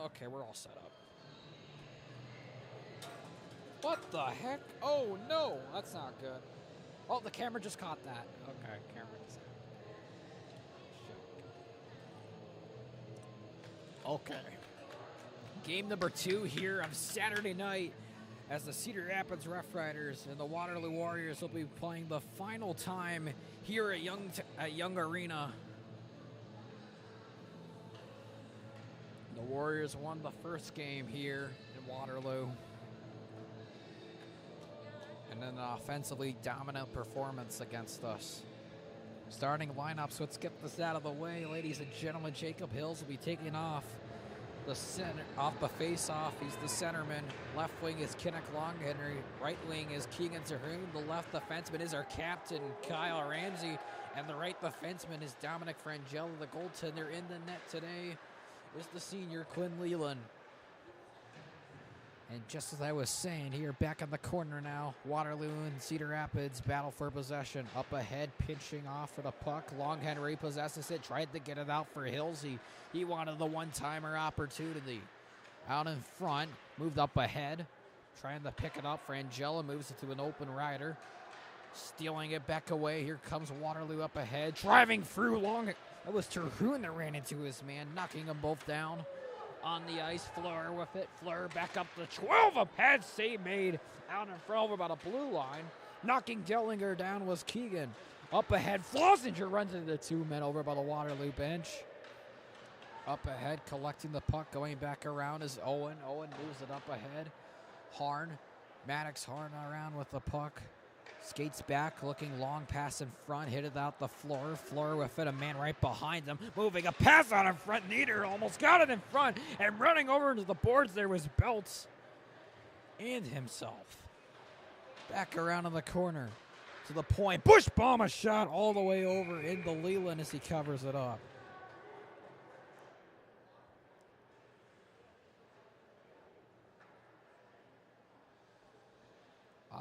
Okay, we're all set up. What the heck? Oh, no. That's not good. Oh, the camera just caught that. Okay, camera just... Okay. Game number 2 here on Saturday night as the Cedar Rapids RoughRiders and the Waterloo Warriors will be playing the final time here at Young Arena. The Warriors won the first game here in Waterloo. And an offensively dominant performance against us. Starting lineups, let's get this out of the way. Ladies and gentlemen, Jacob Hills will be taking off the face-off. He's the centerman. Left wing is Kinnick Longhenry. Right wing is Keegan Zahoon. The left defenseman is our captain, Kyle Ramsey. And the right defenseman is Dominic Frangella. The goaltender in the net today is the senior Quinn Leland. And just as I was saying here, back in the corner now, Waterloo and Cedar Rapids battle for possession. Up ahead, pinching off for the puck. Longhenry possesses it, tried to get it out for Hills. He wanted the one-timer opportunity. Out in front, moved up ahead, trying to pick it up. Frangella moves it to an open rider. Stealing it back away. Here comes Waterloo up ahead. Driving through long. That was Terhune that ran into his man, knocking them both down. On the ice, Fleur with it. Fleur back up to 12. A pad save made out in front over about a blue line. Knocking Dellinger down was Keegan. Up ahead, Flossinger runs into the 2 men over by the Waterloo bench. Up ahead, collecting the puck, going back around is Owen. Owen moves it up ahead. Maddox Harn around with the puck. Skates back, looking long pass in front, hit it out the floor. Floor with it, a man right behind him. Moving a pass out in front. Nieder almost got it in front. And running over into the boards there was Belts and himself. Back around in the corner to the point. Bush bomb a shot all the way over into Leland as he covers it up.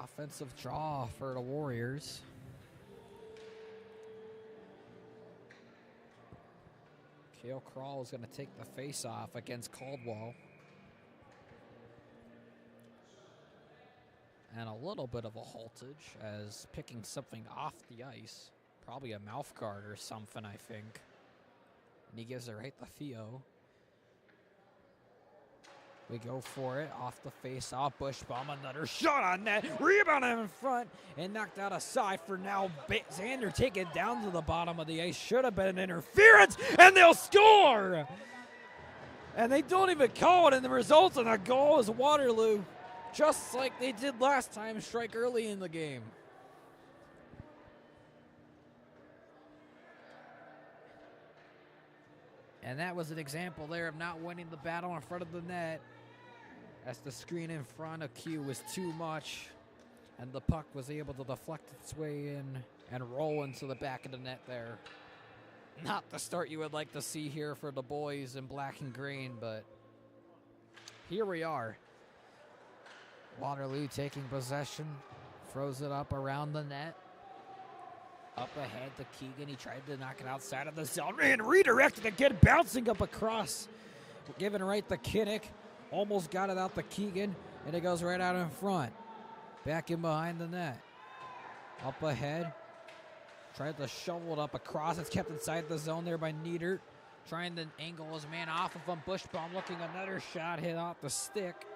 Offensive draw for the Warriors. Cale Crawl is going to take the face-off against Caldwell. And a little bit of a haltage as picking something off the ice. Probably a mouth guard or something, I think. And he gives it right to Theo. We go for it, off the face-off, Bushbaum, another shot on net, rebound in front, and knocked out aside for now. Xander taken down to the bottom of the ice, should have been an interference, and they'll score! And they don't even call it, and the result of the goal is Waterloo, just like they did last time, strike early in the game. And that was an example there of not winning the battle in front of the net, as the screen in front of Q was too much, and the puck was able to deflect its way in and roll into the back of the net there. Not the start you would like to see here for the boys in black and green, but here we are. Waterloo taking possession, throws it up around the net. Up ahead to Keegan. He tried to knock it outside of the zone and redirected again, bouncing up across. Giving right to Kinnick. Almost got it out to Keegan, and it goes right out in front. Back in behind the net. Up ahead. Tried to shovel it up across. It's kept inside the zone there by Nieder. Trying to angle his man off of him. Bushbaum looking another shot hit off the stick.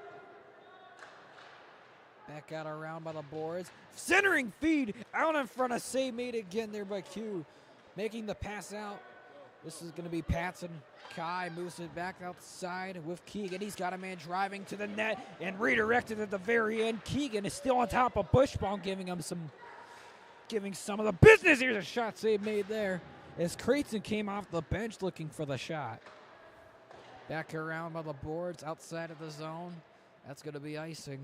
Back out around by the boards. Centering feed out in front of save made again there by Q. Making the pass out. This is going to be Patson. Kai moves it back outside with Keegan. He's got a man driving to the net and redirected at the very end. Keegan is still on top of Bushbaum, giving some of the business. Here's a shot save made there as Creighton came off the bench looking for the shot. Back around by the boards outside of the zone. That's going to be icing.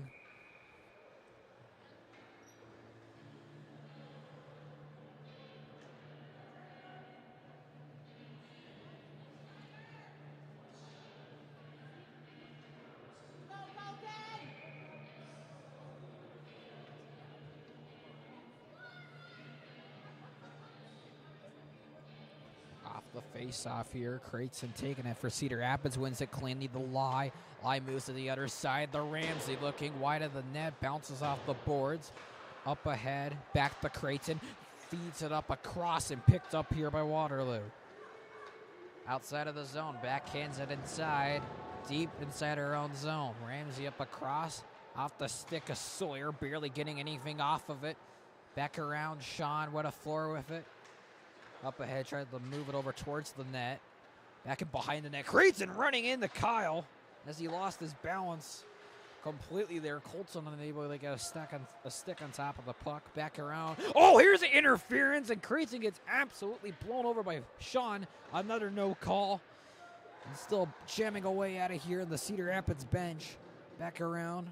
face-off here. Creighton taking it for Cedar Rapids, wins it cleanly. The Lie moves to the other side. The Ramsey looking wide of the net, bounces off the boards. Up ahead, back to Creighton, feeds it up across and picked up here by Waterloo. Outside of the zone, backhands it inside, deep inside her own zone. Ramsey up across, off the stick of Sawyer, barely getting anything off of it. Back around, Sean, what a floor with it. Up ahead, tried to move it over towards the net. Back and behind the net, Creighton running into Kyle as he lost his balance completely there. Colton unable to get a stick on top of the puck. Back around. Oh, here's the interference, and Creighton gets absolutely blown over by Sean. Another no call. And still jamming away out of here in the Cedar Rapids bench. Back around.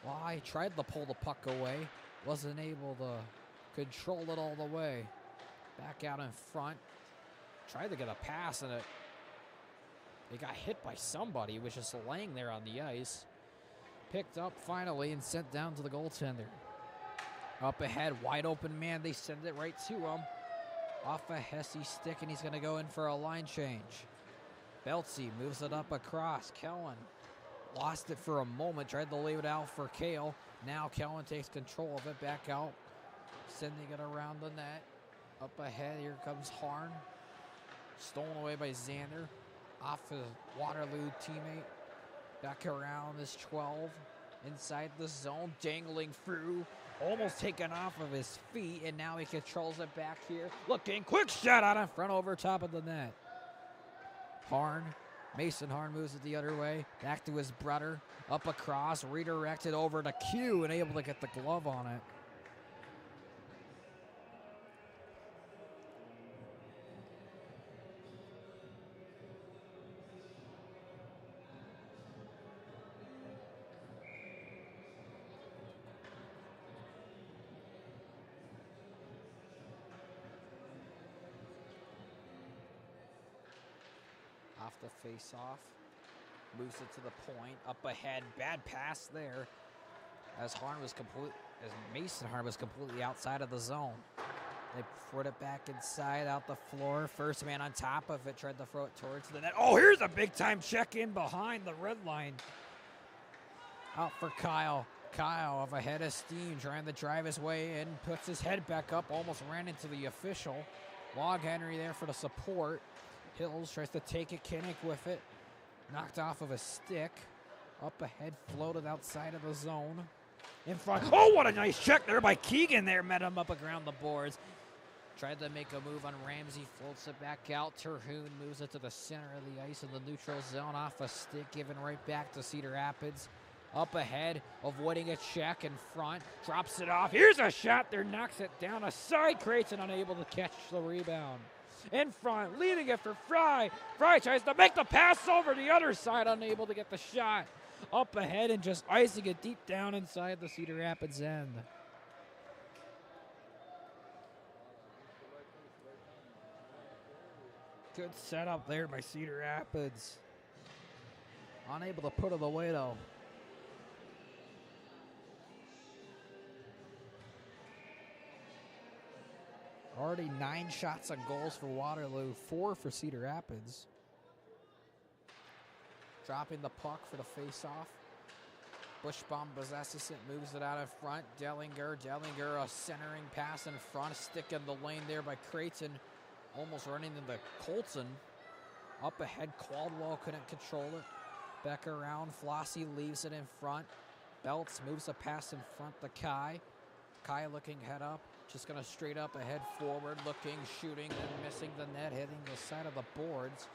Lie tried to pull the puck away. Wasn't able to control it all the way. Back out in front. Tried to get a pass, and it got hit by somebody, which is laying there on the ice. Picked up finally and sent down to the goaltender. Up ahead, wide open man. They send it right to him. Off a Hesse stick, and he's going to go in for a line change. Beltsy moves it up across. Kellen lost it for a moment. Tried to leave it out for Kale. Now Kellen takes control of it. Back out. Sending it around the net. Up ahead, here comes Harn. Stolen away by Xander. Off his Waterloo teammate. Back around is 12. Inside the zone, dangling through. Almost taken off of his feet, and now he controls it back here. Looking, quick shot out in front over top of the net. Harn, Mason Harn moves it the other way. Back to his brother. Up across, redirected over to Q and able to get the glove on it. Off the face-off, moves it to the point, up ahead, bad pass there, as Mason Harn was completely outside of the zone. They put it back inside, out the floor, first man on top of it, tried to throw it towards the net. Oh, here's a big-time check-in behind the red line. Out for Kyle. Kyle of a head of steam, trying to drive his way in, puts his head back up, almost ran into the official. Log Henry there for the support. Hills tries to take it, Kinnick with it. Knocked off of a stick. Up ahead, floated outside of the zone. In front. Oh, what a nice check there by Keegan there. Met him up around the boards. Tried to make a move on Ramsey. Floats it back out. Terhune moves it to the center of the ice in the neutral zone. Off a stick, given right back to Cedar Rapids. Up ahead, avoiding a check in front. Drops it off. Here's a shot there. Knocks it down. Aside, Creighton unable to catch the rebound. In front, leading it for Fry. Fry tries to make the pass over the other side, unable to get the shot. Up ahead and just icing it deep down inside the Cedar Rapids end. Good setup there by Cedar Rapids. Unable to put it away though. Already 9 shots on goals for Waterloo, 4 for Cedar Rapids. Dropping the puck for the face-off. Bushbaum possesses it, moves it out in front. Dellinger, a centering pass in front. Stick in the lane there by Creighton. Almost running into Colton. Up ahead, Caldwell couldn't control it. Back around, Flossie leaves it in front. Belts moves a pass in front to Kai. Kai looking head up. Just going to straight up ahead forward, looking, shooting, and missing the net, hitting the side of the boards.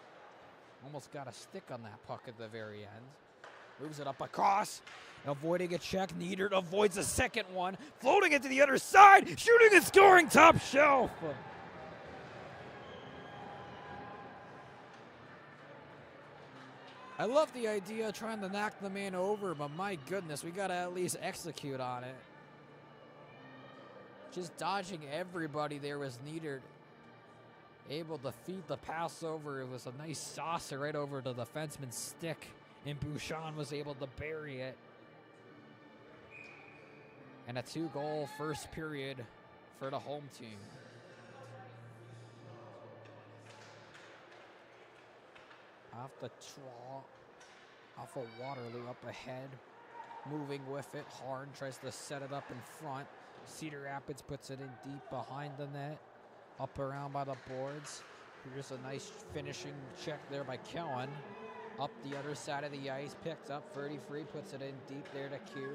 Almost got a stick on that puck at the very end. Moves it up across, avoiding a check. Niedert avoids a second one, floating it to the other side, shooting and scoring top shelf. I love the idea of trying to knock the man over, but my goodness, we got to at least execute on it. Just dodging everybody there was Niedert. Able to feed the pass over. It was a nice saucer right over to the defenseman's stick, and Bouchon was able to bury it. And a 2-goal first period for the home team. off the draw. Off of Waterloo up ahead. Moving with it. Harn tries to set it up in front. Cedar Rapids puts it in deep behind the net. Up around by the boards. Here's a nice finishing check there by Kellen. Up the other side of the ice. Picked up. Ferdy Free puts it in deep there to Q.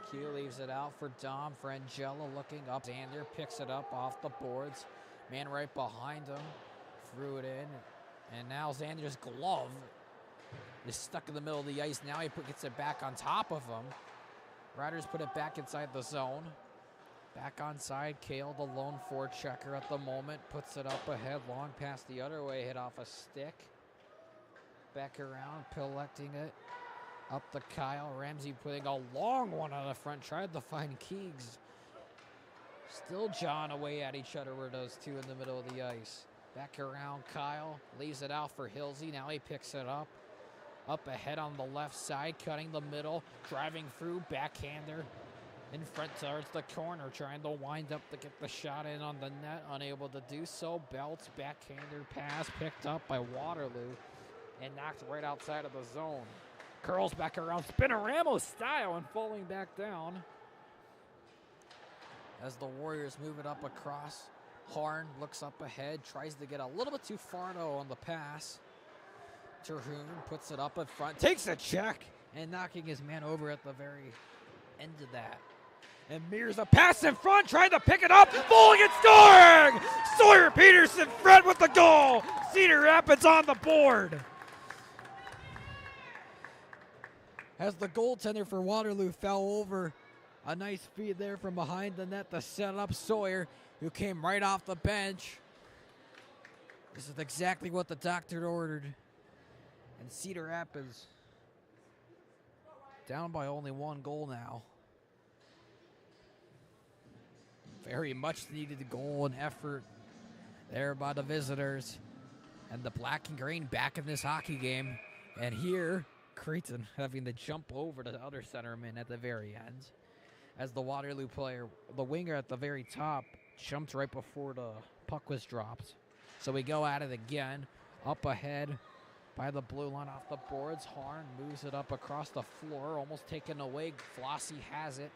Q leaves it out for Dom. Frangella looking up. Xander picks it up off the boards. Man right behind him. Threw it in. And now Xander's glove is stuck in the middle of the ice. Now he gets it back on top of him. Riders put it back inside the zone. Back onside. Kale, the lone forechecker at the moment, puts it up ahead. Long pass the other way. Hit off a stick. Back around. Collecting it. Up to Kyle. Ramsey putting a long one on the front. Tried to find Keegs. Still jawing away at each other were those two in the middle of the ice. Back around Kyle. Leaves it out for Hilsey. Now he picks it up. Up ahead on the left side. Cutting the middle. Driving through. Backhander. In front towards the corner. Trying to wind up to get the shot in on the net. Unable to do so. Belts. Backhander pass. Picked up by Waterloo. And knocked right outside of the zone. Curls back around, Spinorama style, and falling back down. As the Warriors move it up across, Harn looks up ahead, tries to get a little bit too far though on the pass. Terhune puts it up in front, takes a check, and knocking his man over at the very end of that. And Mears a pass in front, trying to pick it up, falling and scoring! Sawyer Peterson front with the goal! Cedar Rapids on the board. As the goaltender for Waterloo fell over. A nice feed there from behind the net to set up Sawyer, who came right off the bench. This is exactly what the doctor ordered. And Cedar Rapids down by only one goal now. Very much needed goal and effort there by the visitors. And the black and green back in this hockey game. And here, Creighton having to jump over the other centerman at the very end. As the Waterloo player, the winger at the very top, jumped right before the puck was dropped. So we go at it again. Up ahead by the blue line off the boards. Harn moves it up across the floor, almost taken away. Flossie has it.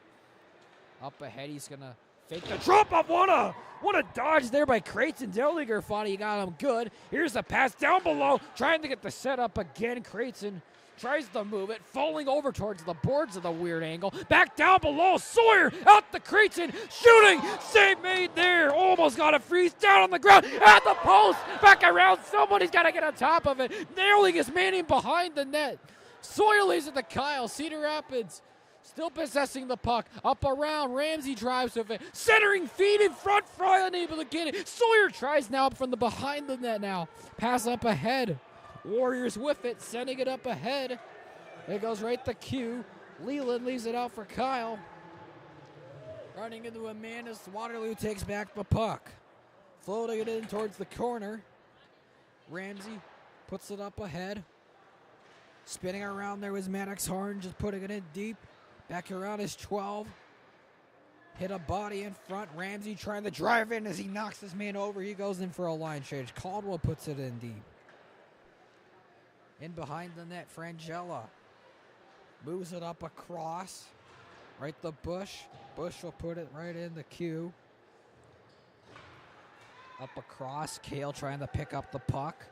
Up ahead, he's going to fake the drop off. What a dodge there by Creighton. Dellinger thought he got him good. Here's the pass down below, trying to get the setup again. Creighton tries to move it, falling over towards the boards of the weird angle. Back down below, Sawyer out to Creighton, shooting, save made there. Almost got a freeze down on the ground, at the post, back around. Somebody's got to get on top of it. Nailing his man in behind the net. Sawyer leaves it to Kyle. Cedar Rapids still possessing the puck. Up around, Ramsey drives with it. Centering feed in front, Fry unable to get it. Sawyer tries now from the behind the net now. Pass up ahead. Warriors with it, sending it up ahead. It goes right to Q. Leland leaves it out for Kyle. Running into a man as Waterloo takes back the puck. Floating it in towards the corner. Ramsey puts it up ahead. Spinning around there was Maddox Harn, just putting it in deep. Back around is 12. Hit a body in front. Ramsey trying to drive in as he knocks this man over. He goes in for a line change. Caldwell puts it in deep. In behind the net, Frangella moves it up across. Right to Bush. Bush will put it right in the queue. Up across, Kale trying to pick up the puck.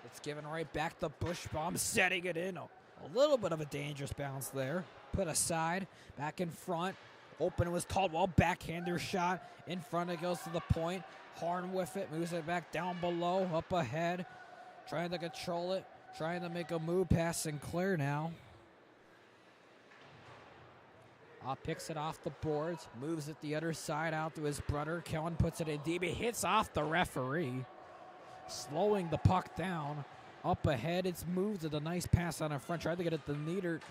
It's given right back to Bushbaum, setting it in. A little bit of a dangerous bounce there. Put aside, back in front. Open was Caldwell, backhander shot. In front, it goes to the point. Harn with it, moves it back down below, up ahead. Trying to control it. Trying to make a move past Sinclair now. Picks it off the boards. Moves it the other side out to his brother. Kellen puts it in deep. He hits off the referee. Slowing the puck down. Up ahead, it's moved to the nice pass on the front. Tried to get it to Nieder.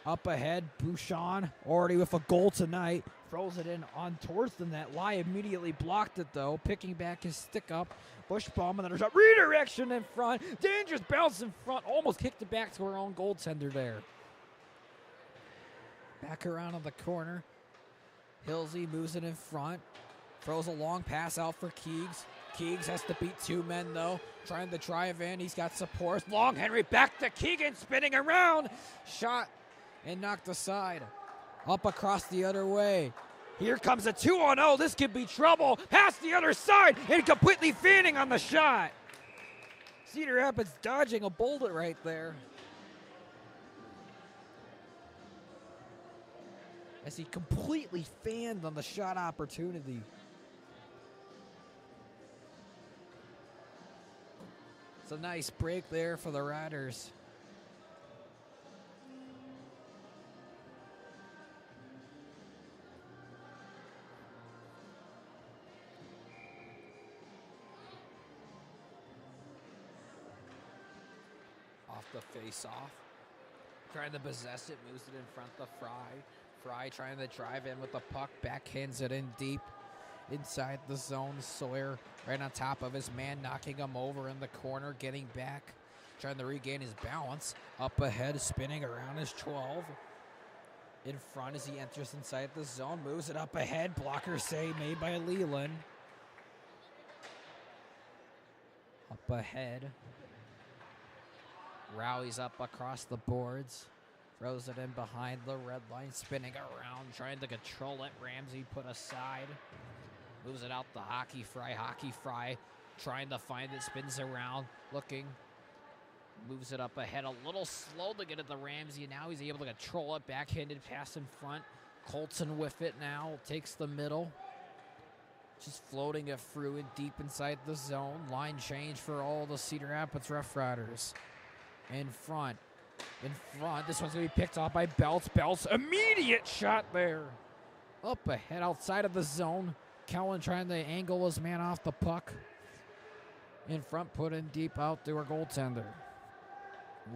Up ahead, Bouchon already with a goal tonight. Throws it in on towards the net. Lai immediately blocked it though. Picking back his stick up. Bushbaum, another shot. Redirection in front. Dangerous bounce in front. Almost kicked it back to our own goaltender there. Back around on the corner. Hilsey moves it in front. Throws a long pass out for Keegs. Keegs has to beat 2 men, though. Trying to drive in. He's got support. Long Henry back to Keegan, spinning around. Shot and knocked aside. Up across the other way. Here comes a 2-on-0. This could be trouble. Past the other side and completely fanning on the shot. Cedar Rapids dodging a bullet right there. As he completely fanned on the shot opportunity. It's a nice break there for the Riders. Off the face-off. Trying to possess it, moves it in front of Fry. Fry trying to drive in with the puck, backhands it in deep. Inside the zone, Sawyer right on top of his man, knocking him over in the corner, getting back, trying to regain his balance. Up ahead, spinning around his 12. In front as he enters inside the zone, moves it up ahead. Blocker save made by Leland. Up ahead. Rallies up across the boards. Throws it in behind the red line, spinning around, trying to control it. Ramsey put aside. Moves it out to Hockey Fry, trying to find it, spins around, looking. Moves it up ahead, a little slow to get it to Ramsey. Now he's able to control it, backhanded pass in front. Colton with it now, takes the middle. Just floating it through and deep inside the zone. Line change for all the Cedar Rapids RoughRiders. In front, this one's gonna be picked off by Belts. Belts, immediate shot there. Up ahead, outside of the zone. Kellen trying to angle his man off the puck. In front, put in deep out to our goaltender.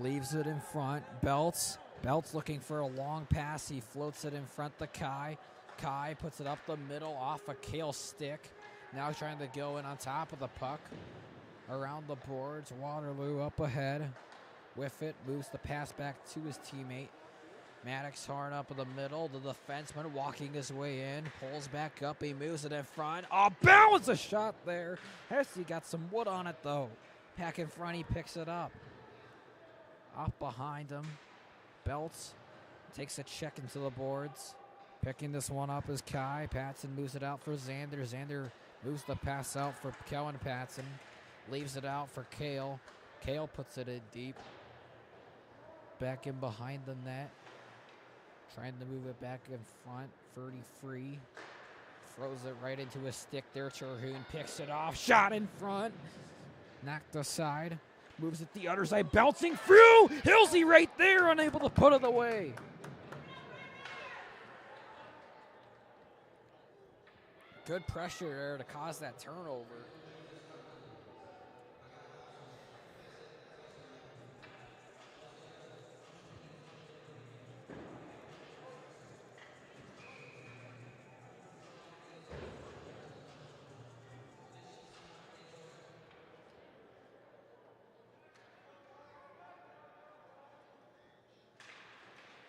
Leaves it in front. Belts looking for a long pass. He floats it in front to Kai. Kai puts it up the middle off a Kale's stick. Now trying to go in on top of the puck. Around the boards. Waterloo up ahead. With it, moves the pass back to his teammate. Maddox hard up in the middle. The defenseman walking his way in. Pulls back up. He moves it in front. Oh, bounce a shot there. Hesse got some wood on it, though. Back in front, he picks it up. Off behind him. Belts takes a check into the boards. Picking this one up is Kai. Patson moves it out for Xander. Xander moves the pass out for Kellen Patson. Leaves it out for Kale. Kale puts it in deep. Back in behind the net. Trying to move it back in front. 33. Throws it right into his stick there. Terhune picks it off. Shot in front. Knocked aside. Moves it the other side. Bouncing through. Hilsey right there. Unable to put it away. Good pressure there to cause that turnover.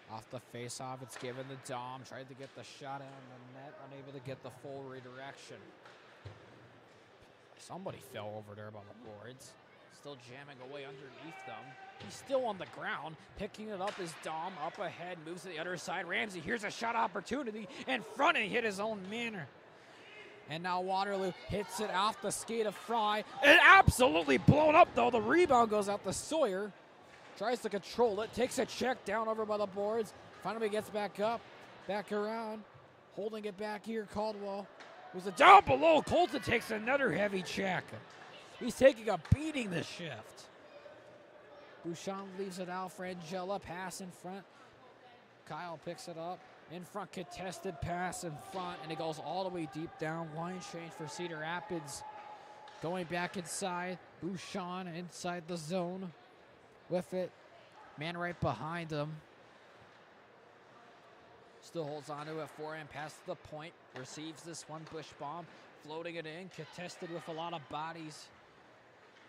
Off the face-off, it's given to Dom. Tried to get the shot out on the net, unable to get the full redirection. Somebody fell over there by the boards. Still jamming away underneath them. He's still on the ground. Picking it up is Dom. Up ahead, moves to the other side. Ramsey, here's a shot opportunity. In front, and he hit his own man. And now Waterloo hits it off the skate of Fry. It absolutely blown up, though. The rebound goes out to Sawyer. Tries to control it, takes a check down over by the boards. Finally gets back up, back around. Holding it back here, Caldwell. Was it down below? Colton takes another heavy check. He's taking a beating this shift. Bouchon leaves it out. Frangella, pass in front. Kyle picks it up. In front, contested pass in front, and it goes all the way deep down. Line change for Cedar Rapids. Going back inside. Bouchon inside the zone. With it, man right behind him. Still holds on to it, forehand pass to the point. Receives this one, Bush bomb, floating it in, contested with a lot of bodies.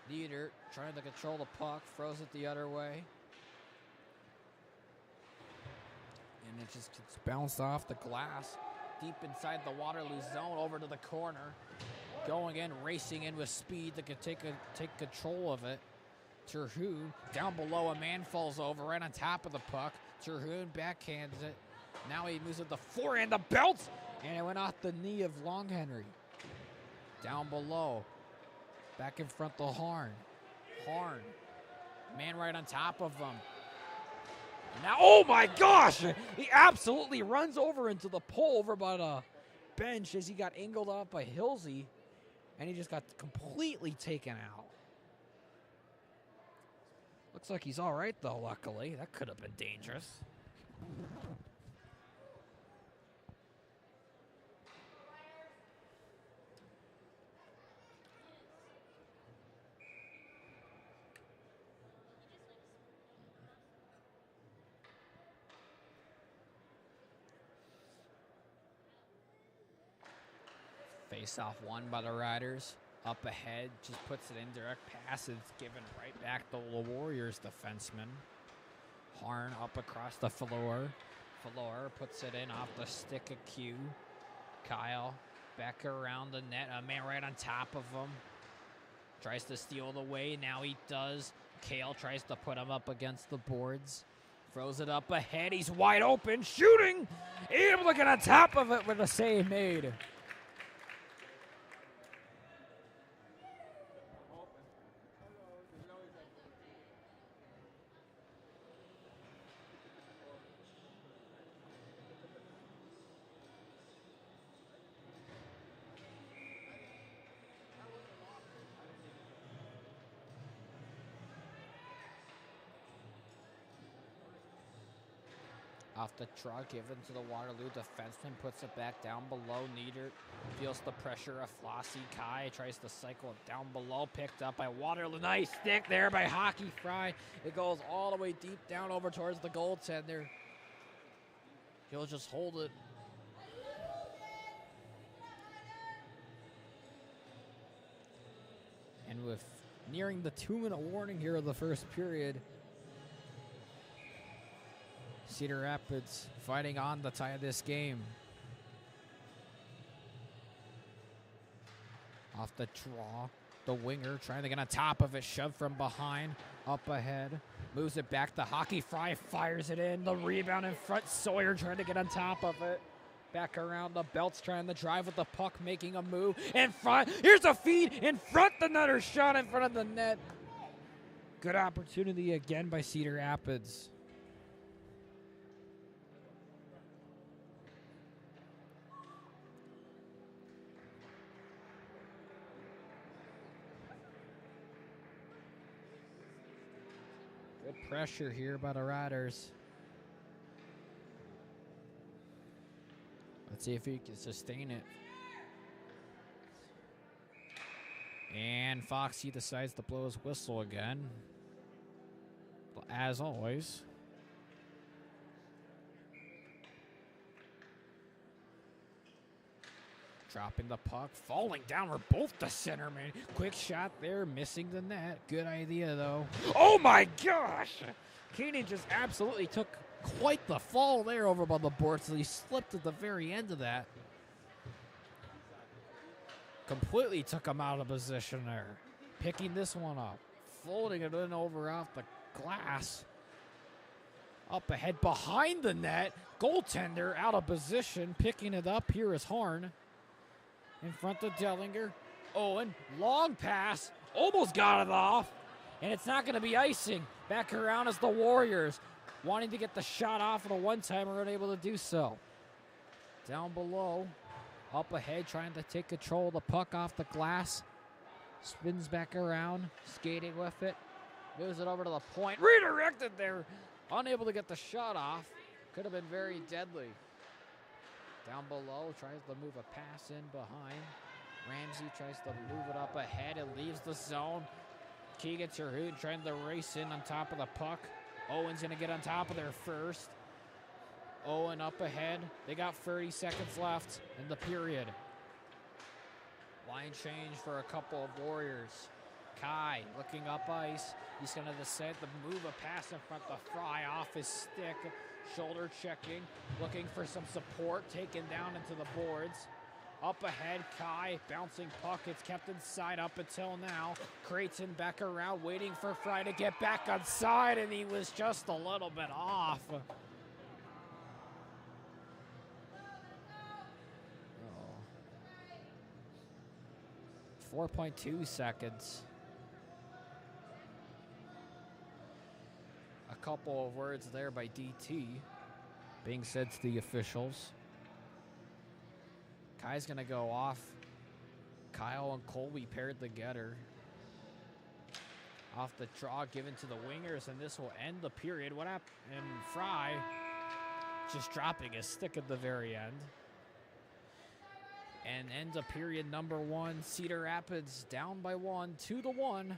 Nieder trying to control the puck, throws it the other way. And it just gets bounced off the glass, deep inside the Waterloo zone, over to the corner. going in, racing in with speed to take control of it. Terhune down below, a man falls over right on top of the puck. Terhune backhands it. Now he moves with the forehand, the belts, and it went off the knee of Long Henry. Down below, back in front the Harn. Harn, man right on top of him. Now, oh my gosh! He absolutely runs over into the pole over by the bench as he got angled off by Hilsey, and he just got completely taken out. Looks like he's all right, though, luckily. That could have been dangerous. Face-off won by the Riders. Up ahead, just puts it in, direct pass. It's given right back to the Warriors defenseman. Harn up across the floor. Floor puts it in off the stick of Q. Kyle back around the net. A man right on top of him. Tries to steal it away. Now he does. Kale tries to put him up against the boards. Throws it up ahead. He's wide open. Shooting. Able to get on top of it with a save made. Off the truck, given to the Waterloo defenseman, puts it back down below. Nieder feels the pressure of Flossie. Kai tries to cycle it down below, picked up by Waterloo. Nice stick there by Hockey Fry. It goes all the way deep down over towards the goaltender. He'll just hold it. And with nearing the 2-minute warning here of the first period, Cedar Rapids fighting on to tie this game. Off the draw, the winger trying to get on top of it, shoved from behind, up ahead, moves it back to Hockey Fry, fires it in, the rebound in front, Sawyer trying to get on top of it. Back around the belts, trying to drive with the puck, making a move in front. Here's a feed in front, the nutter shot in front of the net. Good opportunity again by Cedar Rapids. Good pressure here by the Riders. Let's see if he can sustain it. And Foxy decides to blow his whistle again. As always. Dropping the puck, falling down for both the centermen. Quick shot there, missing the net. Good idea, though. Oh, my gosh! Keenan just absolutely took quite the fall there over by the board, so he slipped at the very end of that. Completely took him out of position there. Picking this one up. Folding it in over off the glass. Up ahead behind the net. Goaltender out of position. Picking it up. Here is Harn. In front of Dellinger. Owen, long pass, almost got it off, and it's not going to be icing. Back around as the Warriors, wanting to get the shot off of the one-timer, unable to do so. Down below, up ahead, trying to take control of the puck off the glass. Spins back around, skating with it. Moves it over to the point, redirected there. Unable to get the shot off. Could have been very deadly. Down below, tries to move a pass in behind. Ramsey tries to move it up ahead. It leaves the zone. Keegan Terhune trying to race in on top of the puck. Owen's going to get on top of there first. Owen up ahead. They got 30 seconds left in the period. Line change for a couple of Warriors. Kai looking up ice. He's going to decide to move a pass in front of Fry off his stick. Shoulder checking, looking for some support, taken down into the boards. Up ahead, Kai, bouncing puck, it's kept inside up until now. Creighton back around, waiting for Fry to get back on side, and he was just a little bit off. 4.2 seconds. A couple of words there by DT being said to the officials. Kai's going to go off. Kyle and Colby paired together. Off the draw given to the wingers, and this will end the period. What happened? And Fry just dropping his stick at the very end. And ends up period number 1. Cedar Rapids down by 1, 2-1.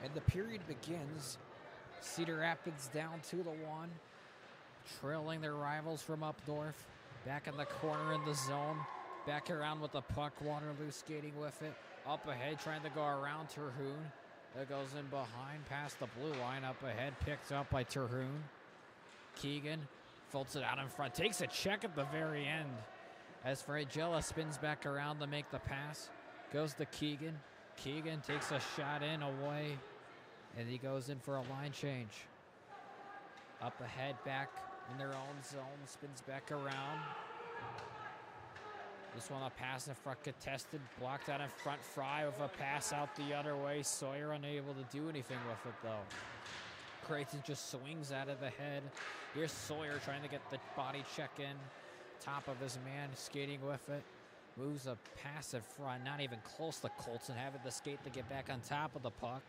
And the period begins. Cedar Rapids down 2-1, trailing their rivals from up north. Back in the corner in the zone. Back around with the puck. Waterloo skating with it. Up ahead, trying to go around Terhune. That goes in behind, past the blue line. Up ahead, picked up by Terhune. Keegan folds it out in front. Takes a check at the very end. As Fragella spins back around to make the pass. Goes to Keegan. Keegan takes a shot in, away. And he goes in for a line change. Up ahead, back in their own zone. Spins back around. This one a pass in front, contested, blocked out in front. Fry with a pass out the other way. Sawyer unable to do anything with it though. Creighton just swings out of the head. Here's Sawyer trying to get the body check in. Top of his man, skating with it. Moves a pass in front, not even close to Colton, having to skate to get back on top of the puck.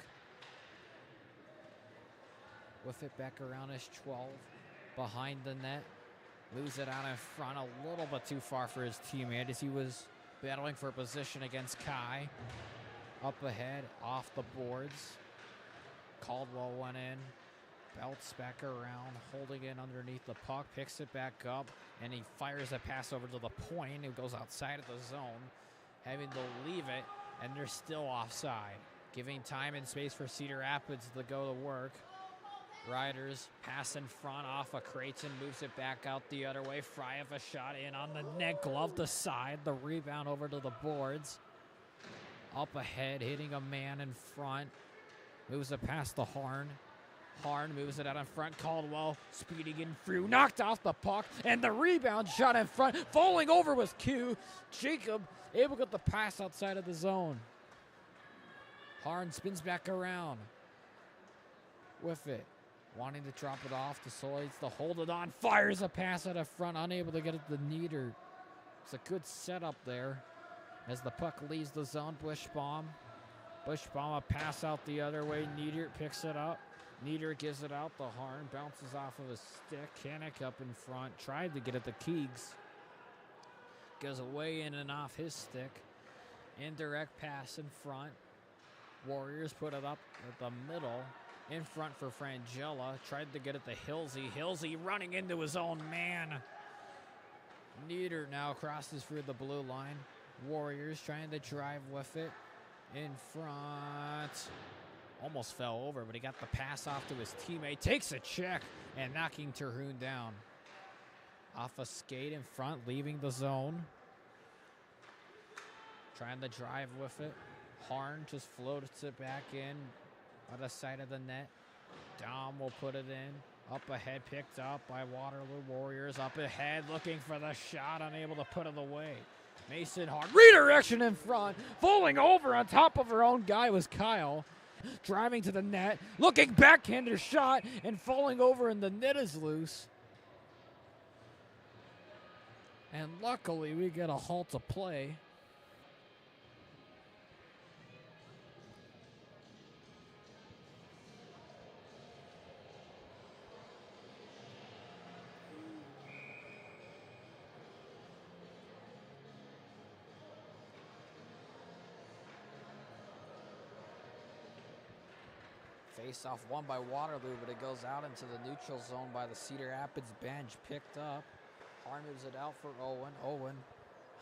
With it back around his 12, behind the net. Moves it out in front, a little bit too far for his teammate as he was battling for position against Kai. Up ahead, off the boards. Caldwell went in. Belts back around, holding it underneath the puck, picks it back up, and he fires a pass over to the point. It goes outside of the zone, having to leave it, and they're still offside. Giving time and space for Cedar Rapids to go to work. Riders pass in front off of Creighton, moves it back out the other way. Fry of a shot in on the net, glove the side, the rebound over to the boards. Up ahead, hitting a man in front. Moves it past the Harn. Harn moves it out in front. Caldwell speeding in through, knocked off the puck, and the rebound shot in front. Falling over was Q. Jacob able to get the pass outside of the zone. Harn spins back around with it. Wanting to drop it off to Solids to hold it on. Fires a pass out of front, unable to get it to Nieder. It's a good setup there as the puck leaves the zone. Bushbaum a pass out the other way. Nieder picks it up. Nieder gives it out. The Harn bounces off of his stick. Kanek up in front. Tried to get it to Keegs. Goes away in and off his stick. Indirect pass in front. Warriors put it up at the middle. In front for Frangella. Tried to get it to Hilsey. Hilsey running into his own man. Nieder now crosses through the blue line. Warriors trying to drive with it. In front. Almost fell over, but he got the pass off to his teammate. Takes a check and knocking Terhune down. Off a skate in front, leaving the zone. Trying to drive with it. Harn just floats it back in. On the side of the net. Dom will put it in. Up ahead, picked up by Waterloo Warriors. Up ahead, looking for the shot, unable to put it away. Mason Harn, redirection in front. Falling over on top of her own guy was Kyle. Driving to the net, looking backhander shot, and falling over, and the net is loose. And luckily, we get a halt to play. Face-off won by Waterloo, but it goes out into the neutral zone by the Cedar Rapids bench. Picked up. Harn moves it out for Owen. Owen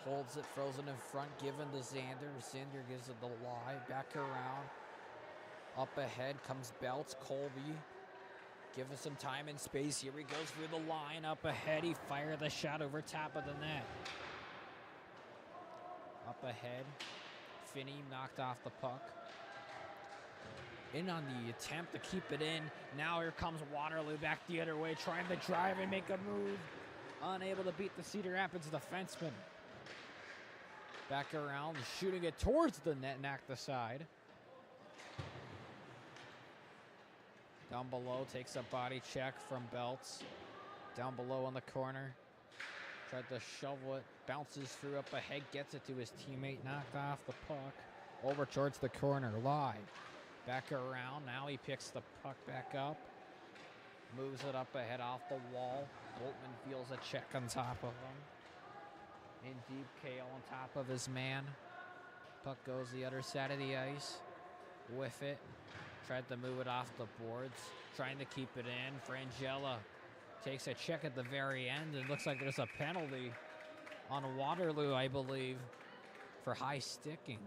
holds it, throws it in front, given to Xander. Xander gives it the lie. Back around. Up ahead comes Belts. Colby. Give us some time and space. Here he goes through the line. Up ahead, he fired the shot over top of the net. Up ahead. Finney knocked off the puck. In on the attempt to keep it in. Now here comes Waterloo back the other way, trying to drive and make a move. Unable to beat the Cedar Rapids defenseman. Back around, shooting it towards the net, knocked aside. Down below, takes a body check from Belts. Down below on the corner. Tried to shovel it, bounces through up ahead, gets it to his teammate, knocked off the puck. Over towards the corner, live. Back around, now he picks the puck back up. Moves it up ahead off the wall. Boltman feels a check on top of him. In deep, Kale on top of his man. Puck goes the other side of the ice. With it. Tried to move it off the boards. Trying to keep it in. Frangella takes a check at the very end. It looks like there's a penalty on Waterloo, I believe, for high sticking.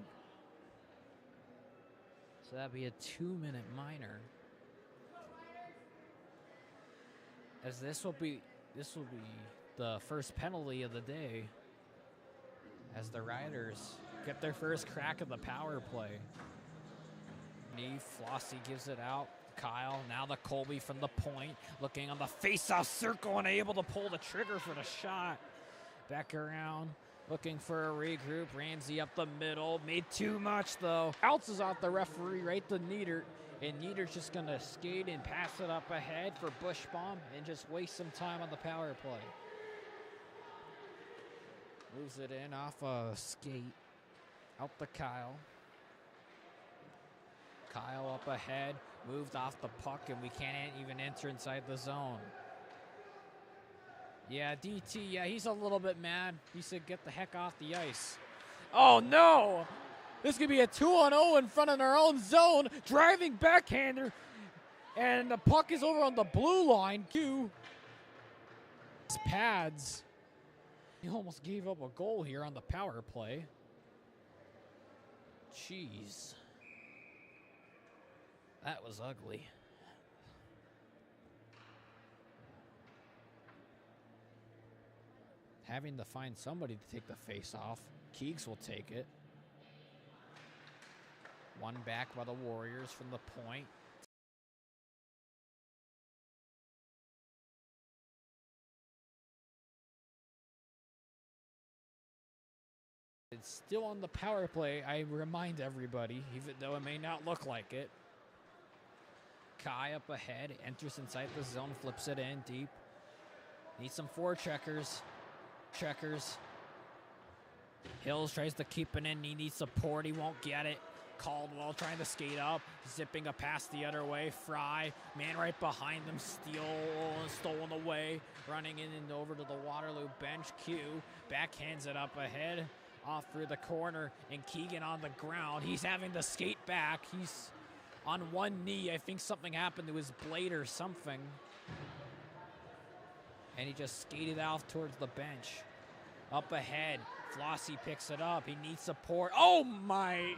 So that'd be a 2-minute minor. As this will be the first penalty of the day, as the Riders get their first crack of the power play. Flossie gives it out. Kyle, now the Colby from the point, looking on the face-off circle and able to pull the trigger for the shot. Back around, looking for a regroup. Ramsey up the middle, made too much though. Bounces off the referee right to Niedert, and Niedert's just gonna skate and pass it up ahead for Bushbaum and just waste some time on the power play. Moves it in off a skate, out to Kyle. Kyle up ahead, moved off the puck, and we can't even enter inside the zone. Yeah, DT, yeah, he's a little bit mad. He said, get the heck off the ice. Oh, no! This could be a 2-on-0 in front of their own zone. Driving backhander, and the puck is over on the blue line, too. Pads. He almost gave up a goal here on the power play. Jeez. That was ugly. Having to find somebody to take the face off. Keegs will take it. One back by the Warriors from the point. It's still on the power play, I remind everybody, even though it may not look like it. Kai up ahead, enters inside the zone, flips it in deep. Needs some forecheckers. Checkers. Hills tries to keep it in. He needs support. He won't get it. Caldwell trying to skate up. Zipping a pass the other way. Fry. Man right behind them. Stolen away. Running in and over to the Waterloo bench. Q. Backhands it up ahead. Off through the corner. And Keegan on the ground. He's having to skate back. He's on one knee. I think something happened to his blade or something. And he just skated out towards the bench. Up ahead, Flossie picks it up. He needs support. Oh my!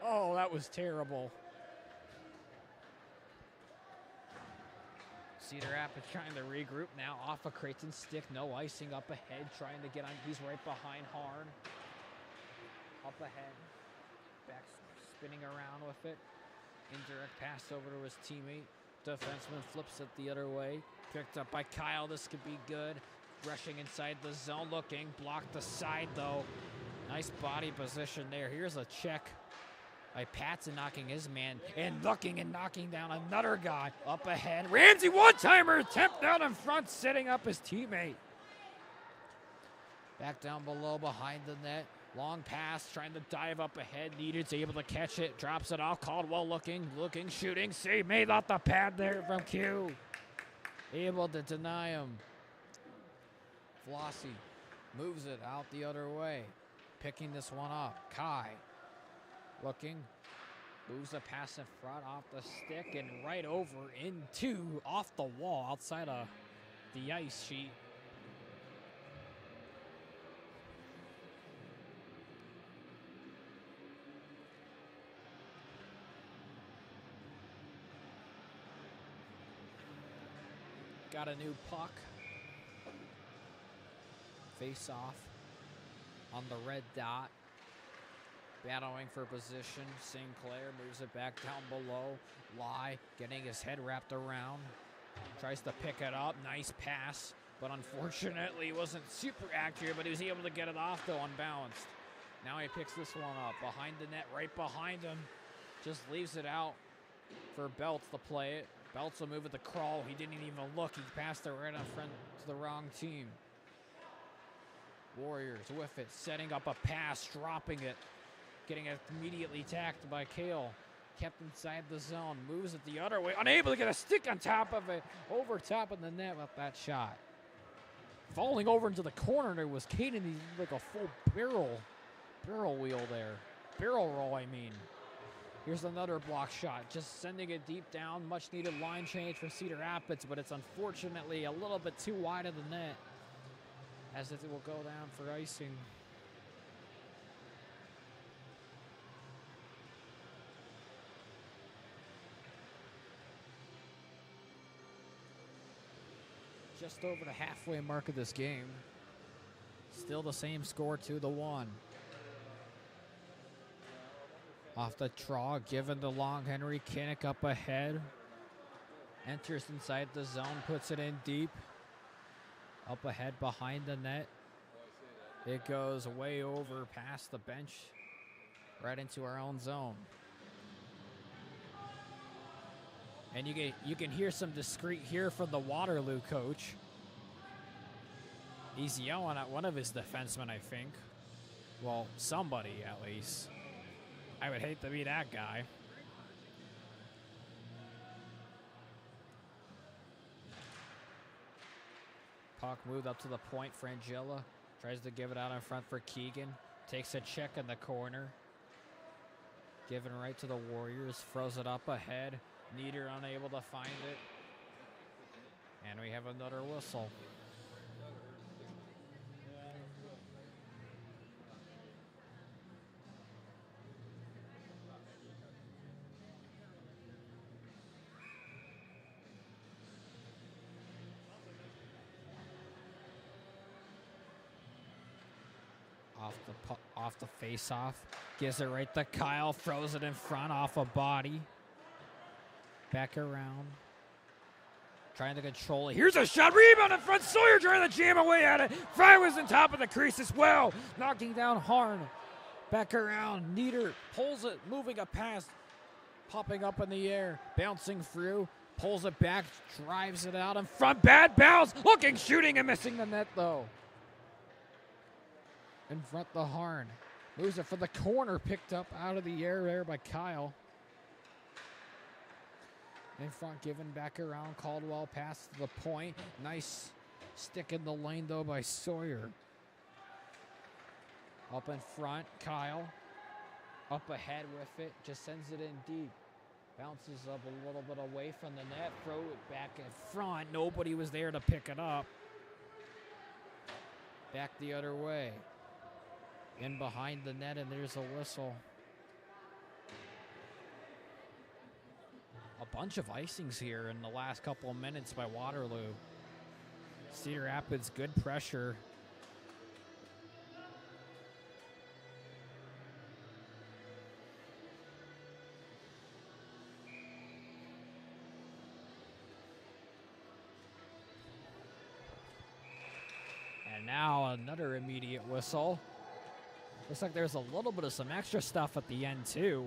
Oh, that was terrible. Cedar Rapids trying to regroup now. Off of Creighton's stick, no icing up ahead. Trying to get on, he's right behind Harn. Up ahead, back spinning around with it. Indirect pass over to his teammate. Defenseman flips it the other way. Picked up by Kyle. This could be good. Rushing inside the zone, looking. Blocked aside, though. Nice body position there. Here's a check by Patson knocking his man. And looking and knocking down another guy. Up ahead. Ramsey, one-timer attempt down in front, setting up his teammate. Back down below, behind the net. Long pass, trying to dive up ahead. Needed's able to catch it. Drops it off. Caldwell looking, shooting. Save made off the pad there from Q. Able to deny him. Flossie moves it out the other way. Picking this one up. Kai looking. Moves a pass in front off the stick and right over into off the wall outside of the ice sheet. Got a new puck. Face off on the red dot. Battling for position. Sinclair moves it back down below. Lai getting his head wrapped around. Tries to pick it up. Nice pass. But unfortunately wasn't super accurate, but he was able to get it off though unbalanced. Now he picks this one up. Behind the net, right behind him. Just leaves it out for Belts to play it. Belts will move it to Crawl. He didn't even look. He passed it right in front to the wrong team. Warriors with it, setting up a pass, dropping it. Getting it immediately tacked by Kale. Kept inside the zone, moves it the other way. Unable to get a stick on top of it. Over top of the net with that shot. Falling over into the corner there was Caden. He's like a full barrel wheel there. Barrel roll, I mean. Here's another block shot, just sending it deep down. Much needed line change for Cedar Rapids, but it's unfortunately a little bit too wide of the net, as it will go down for icing. Just over the halfway mark of this game. Still the same score, 2-1. Off the draw, given to Long Henry. Kinnick up ahead. Enters inside the zone, puts it in deep. Up ahead behind the net. It goes way over past the bench, right into our own zone. And you can hear some discreet here from the Waterloo coach. He's yelling at one of his defensemen, I think. Well, somebody at least. I would hate to be that guy. Puck moved up to the point. Frangilla tries to give it out in front for Keegan. Takes a check in the corner. Given right to the Warriors. Throws it up ahead. Nieder unable to find it. And we have another whistle. Off the face-off. Gives it right to Kyle. Throws it in front off a body. Back around. Trying to control it. Here's a shot. Rebound in front. Sawyer trying to jam away at it. Fry was on top of the crease as well. Knocking down Harn. Back around. Nieder pulls it. Moving a pass. Popping up in the air. Bouncing through. Pulls it back. Drives it out in front. Bad bounce. Looking, shooting, and missing the net though. In front the Harn. Moves it for the corner. Picked up out of the air there by Kyle. In front, given back around. Caldwell pass to the point. Nice stick in the lane, though, by Sawyer. Up in front, Kyle. Up ahead with it. Just sends it in deep. Bounces up a little bit away from the net. Throw it back in front. Nobody was there to pick it up. Back the other way. In behind the net, and there's a whistle. A bunch of icings here in the last couple of minutes by Waterloo. Cedar Rapids, good pressure. And now another immediate whistle. Looks like there's a little bit of some extra stuff at the end, too.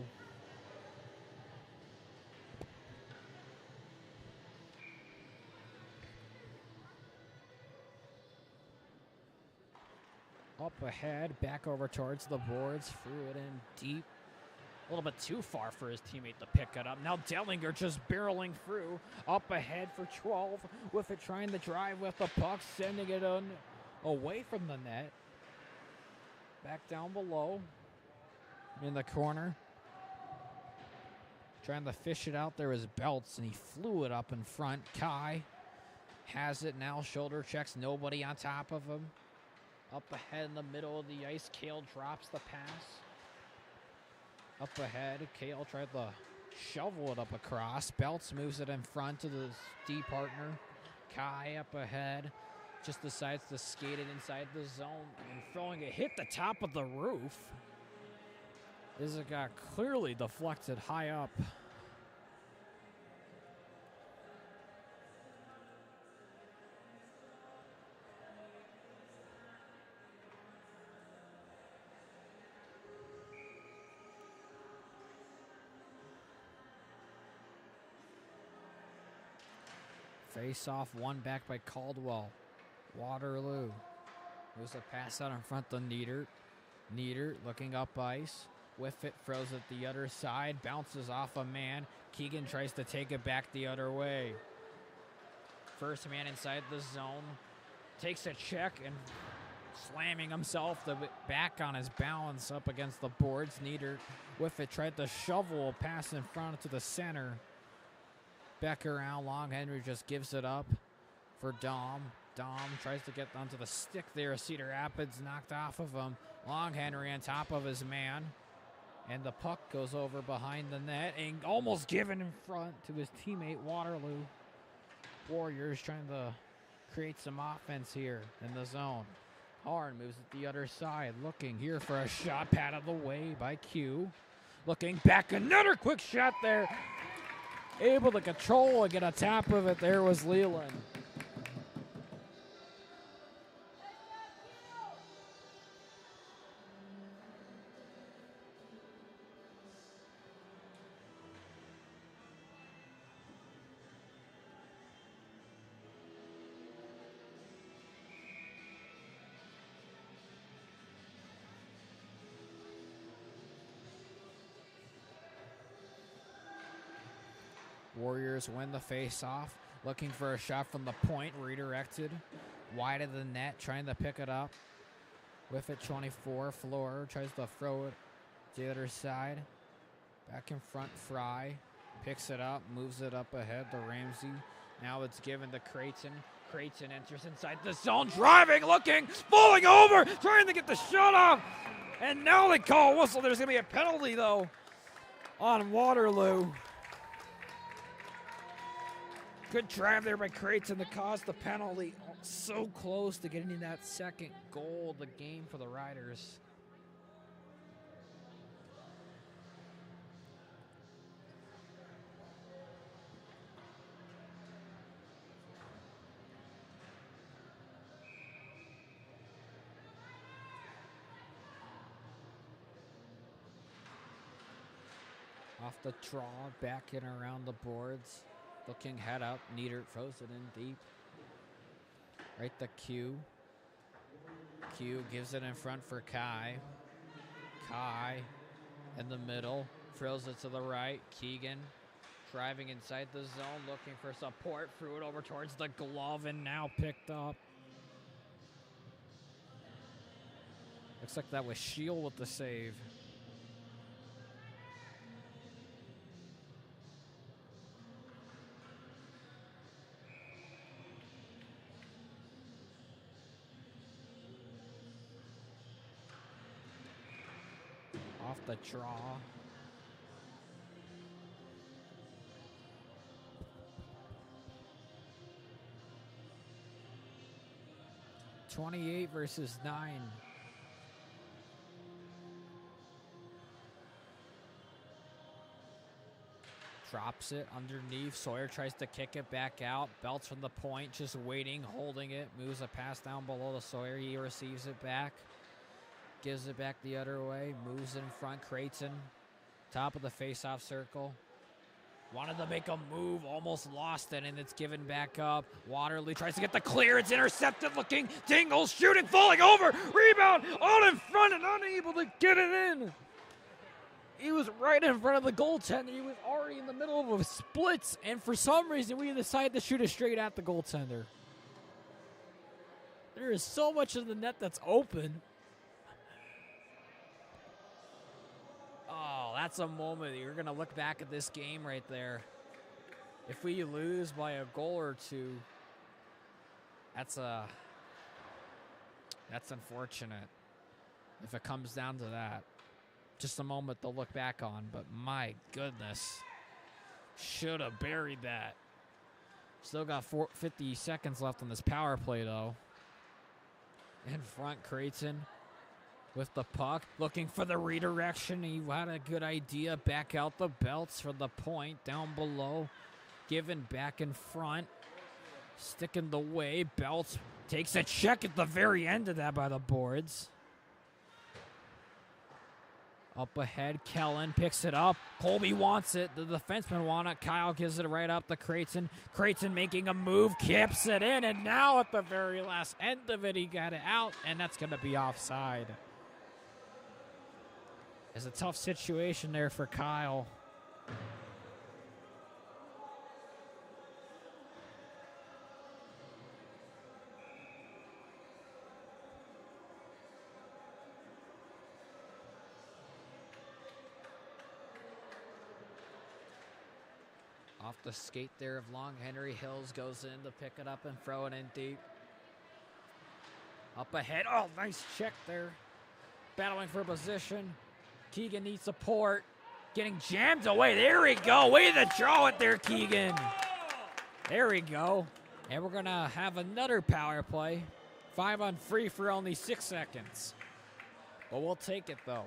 Up ahead, back over towards the boards, threw it in deep. A little bit too far for his teammate to pick it up. Now Dellinger just barreling through. Up ahead for 12, with it trying to drive with the puck, sending it away from the net. Back down below, in the corner. Trying to fish it out there is Belts, and he flew it up in front. Kai has it now, shoulder checks, nobody on top of him. Up ahead in the middle of the ice, Kale drops the pass. Up ahead, Kale tried to shovel it up across. Belts moves it in front to the D partner. Kai up ahead, just decides to skate it inside the zone and throwing it. Hit the top of the roof. This got clearly deflected high up. Face off, one back by Caldwell. Waterloo moves a pass out in front to Nieder. Nieder looking up ice. With it, throws it the other side. Bounces off a man. Keegan tries to take it back the other way. First man inside the zone. Takes a check and slamming himself back on his balance up against the boards. Nieder with it tried to shovel a pass in front to the center. Back around, Long Henry just gives it up for Dom. Dom tries to get onto the stick there. Cedar Rapids knocked off of him. Long Henry on top of his man. And the puck goes over behind the net and almost given in front to his teammate Waterloo. Warriors trying to create some offense here in the zone. Horn moves it the other side, looking here for a shot patted away by Q. Looking back, another quick shot there. Able to control and get a tap of it. There was Leland. Warriors win the face-off. Looking for a shot from the point. Redirected. Wide of the net. Trying to pick it up. With it, 24. Floor tries to throw it to the other side. Back in front, Fry. Picks it up. Moves it up ahead to Ramsey. Now it's given to Creighton. Creighton enters inside the zone. Driving, looking, falling over. Trying to get the shot off. And now they call a whistle. There's going to be a penalty, though, on Waterloo. Good drive there by Creighton to cause the penalty. So close to getting that second goal of the game for the Riders. Off the draw, back in around the boards. Looking head up, Nieder throws it in deep. Right to Q. Q gives it in front for Kai. Kai in the middle, throws it to the right. Keegan driving inside the zone, looking for support. Threw it over towards the glove and now picked up. Looks like that was Shield with the save. Off the draw. (28 versus 9). Drops it underneath. Sawyer tries to kick it back out. Belts from the point, just waiting, holding it. Moves a pass down below to Sawyer. He receives it back. Gives it back the other way. Moves in front. Creighton. Top of the face-off circle. Wanted to make a move. Almost lost it, and it's given back up. Waterloo tries to get the clear. It's intercepted looking. Dingles shooting. Falling over. Rebound. All in front and unable to get it in. He was right in front of the goaltender. He was already in the middle of a splits, and for some reason, we decided to shoot it straight at the goaltender. There is so much of the net that's open. Oh, that's a moment you're going to look back at this game right there. If we lose by a goal or two, that's unfortunate if it comes down to that. Just a moment to look back on, but my goodness. Should have buried that. Still got 50 seconds left on this power play, though. In front, Creighton with the puck, looking for the redirection. He had a good idea. Back out the Belts for the point. Down below. Given back in front. Sticking the way. Belts takes a check at the very end of that by the boards. Up ahead, Kellen picks it up. Colby wants it. The defenseman wants it. Kyle gives it right up to Creighton. Creighton making a move, kips it in, and now at the very last end of it, he got it out, and that's going to be offside. It's a tough situation there for Kyle. Off the skate there of Long Henry. Hills goes in to pick it up and throw it in deep. Up ahead. Oh, nice check there. Battling for position. Keegan needs support. Getting jammed away. There we go. Way to draw it there, Keegan. There we go. And we're going to have another power play. 5 on 3 for only 6 seconds. But we'll take it, though.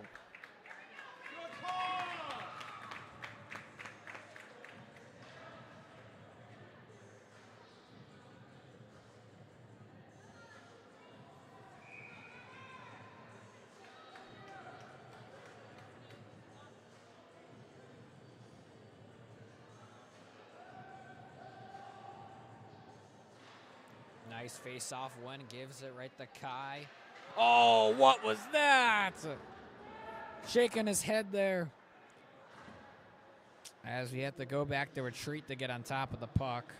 Nice face-off win, gives it right to Kai. Oh, what was that? Shaking his head there. As we have to go back to retreat to get on top of the puck.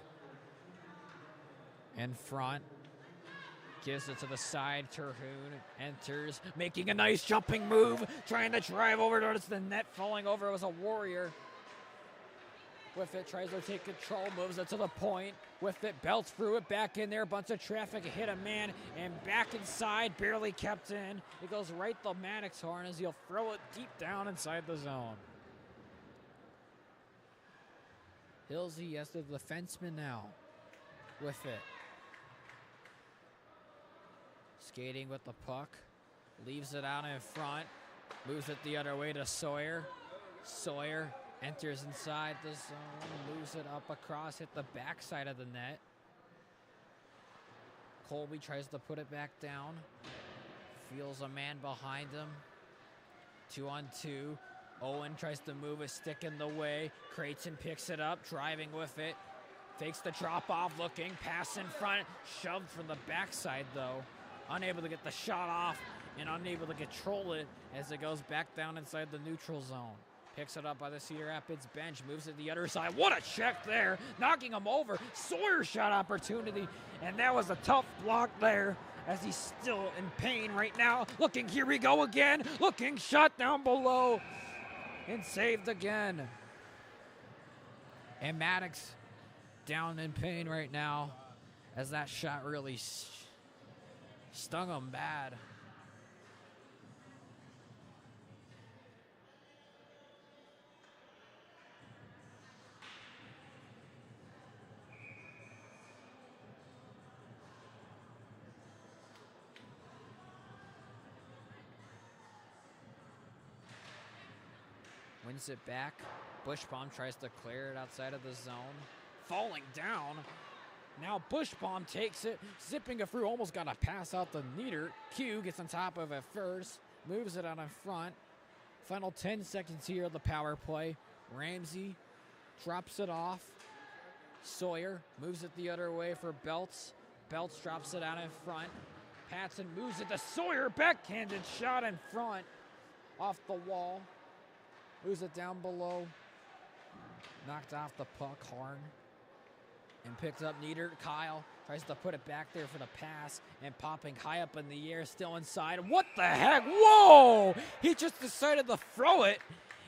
In front. Gives it to the side. Terhune enters, making a nice jumping move. Trying to drive over towards the net. Falling over, it was a Warrior. With it, tries to take control, moves it to the point. With it, belts through it, back in there. Bunch of traffic, hit a man, and back inside, barely kept in. It goes right to Maddox horn as he'll throw it deep down inside the zone. Hillsy has the defenseman now. With it. Skating with the puck. Leaves it out in front. Moves it the other way to Sawyer. Sawyer enters inside the zone, moves it up across, hit the backside of the net. Colby tries to put it back down. Feels a man behind him. 2 on 2. Owen tries to move a stick in the way. Creighton picks it up, driving with it. Fakes the drop off, looking, pass in front. Shoved from the backside though. Unable to get the shot off and unable to control it as it goes back down inside the neutral zone. Picks it up by the Cedar Rapids bench, moves it the other side. What a check there, knocking him over. Sawyer shot opportunity, and that was a tough block there as he's still in pain right now. Looking, here we go again. Looking, shot down below, and saved again. And Maddox down in pain right now as that shot really stung him bad. Wins it back. Bushbaum tries to clear it outside of the zone. Falling down. Now Bushbaum takes it, zipping it through. Almost got a pass out the Nieder. Q gets on top of it first. Moves it out in front. Final 10 seconds here of the power play. Ramsey drops it off. Sawyer moves it the other way for Belts. Belts drops it out in front. Patson moves it to Sawyer. Backhanded shot in front. Off the wall. Moves it down below. Knocked off the puck, Harn. And picked up Nieder. Kyle tries to put it back there for the pass. And popping high up in the air, still inside. What the heck? Whoa! He just decided to throw it.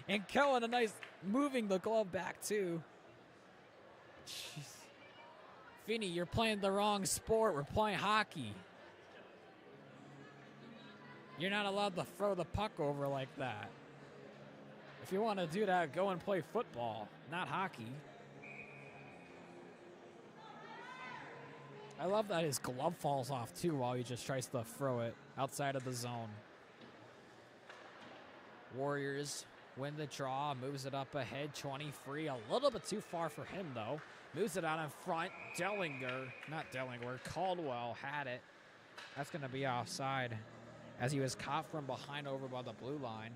And Kellen, a nice moving the glove back too. Jeez. Finney, you're playing the wrong sport. We're playing hockey. You're not allowed to throw the puck over like that. If you want to do that, go and play football, not hockey. I love that his glove falls off too while he just tries to throw it outside of the zone. Warriors win the draw, moves it up ahead, 23. A little bit too far for him though. Moves it out in front. Caldwell had it. That's going to be offside as he was caught from behind over by the blue line.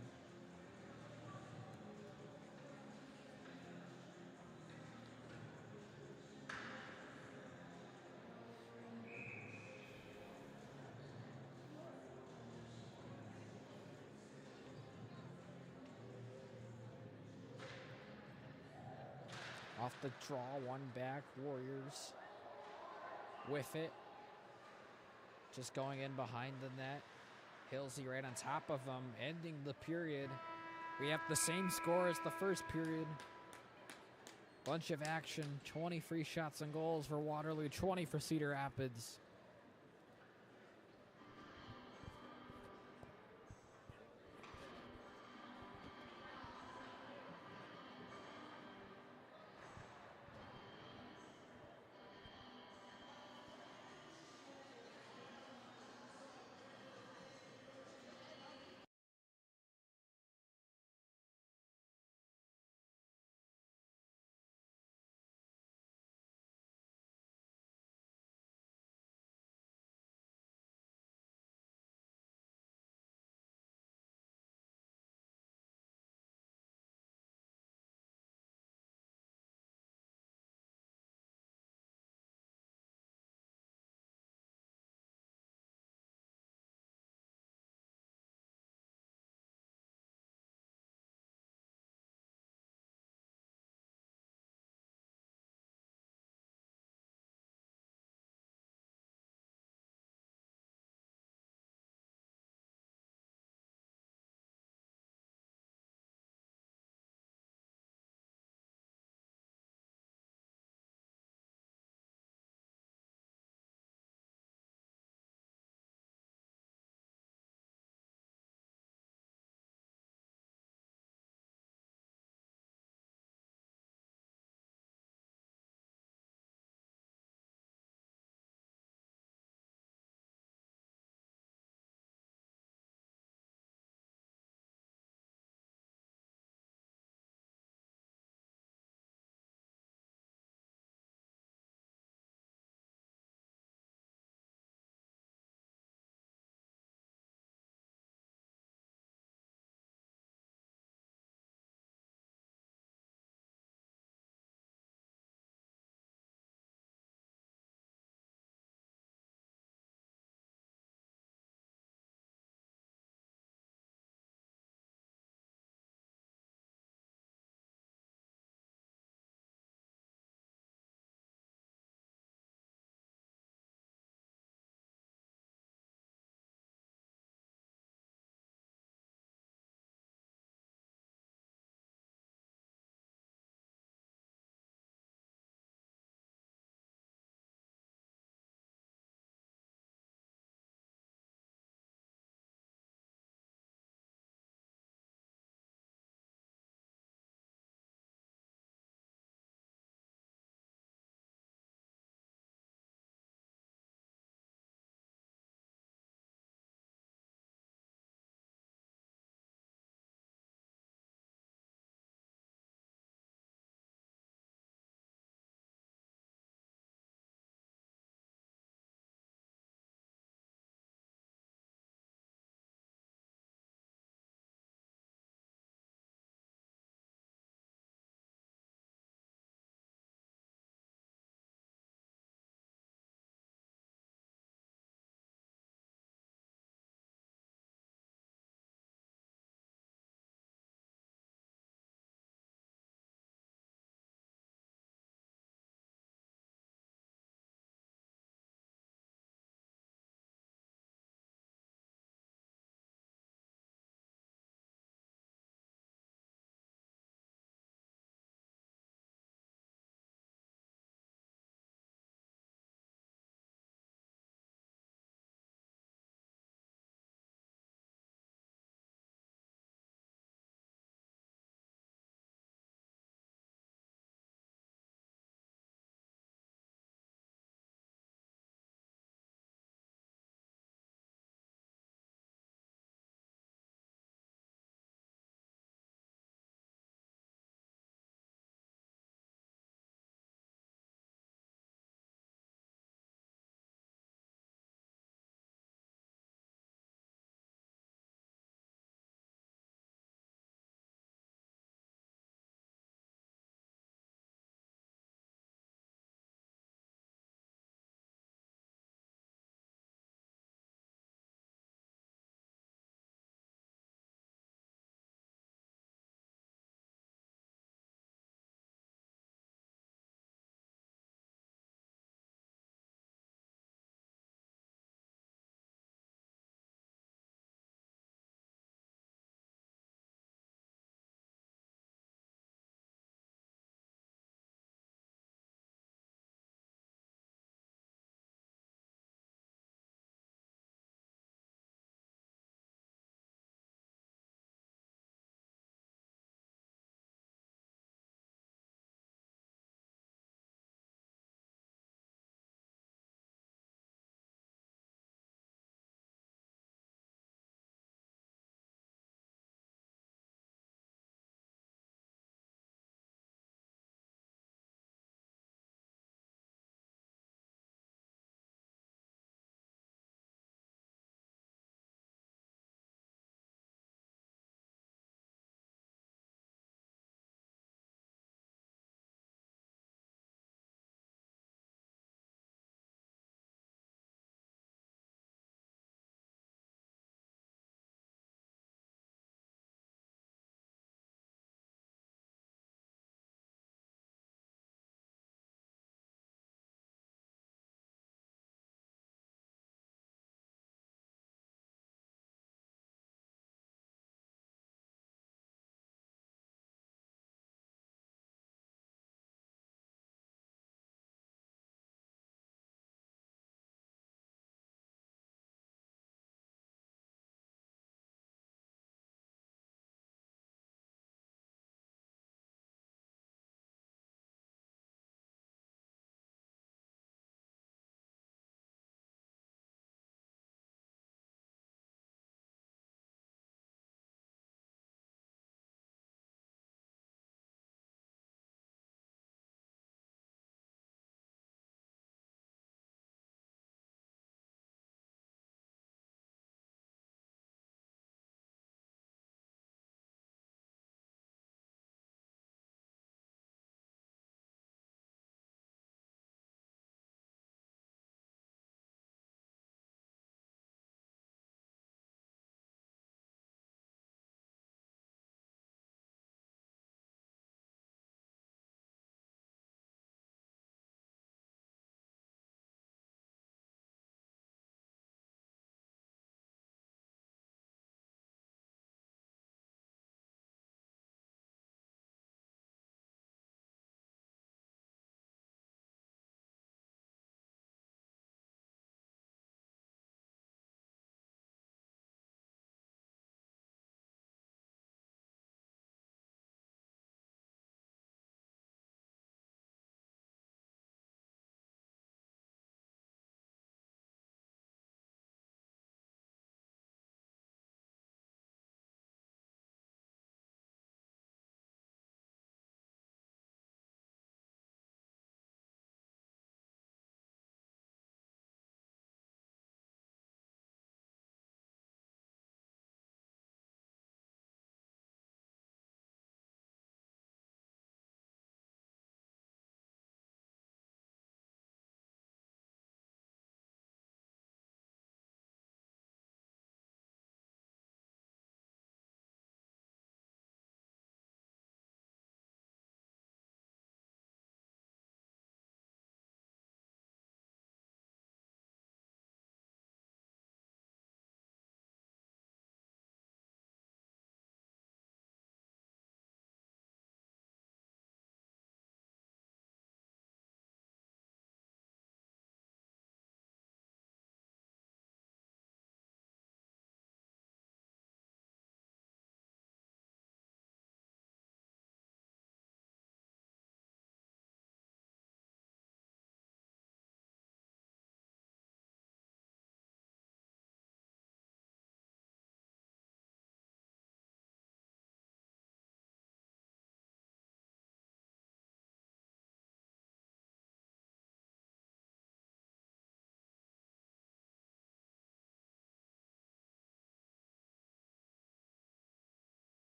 Off the draw, one back, Warriors with it. Just going in behind the net. Hillsy right on top of them, ending the period. We have the same score as the first period. Bunch of action, 20 free shots and goals for Waterloo, 20 for Cedar Rapids.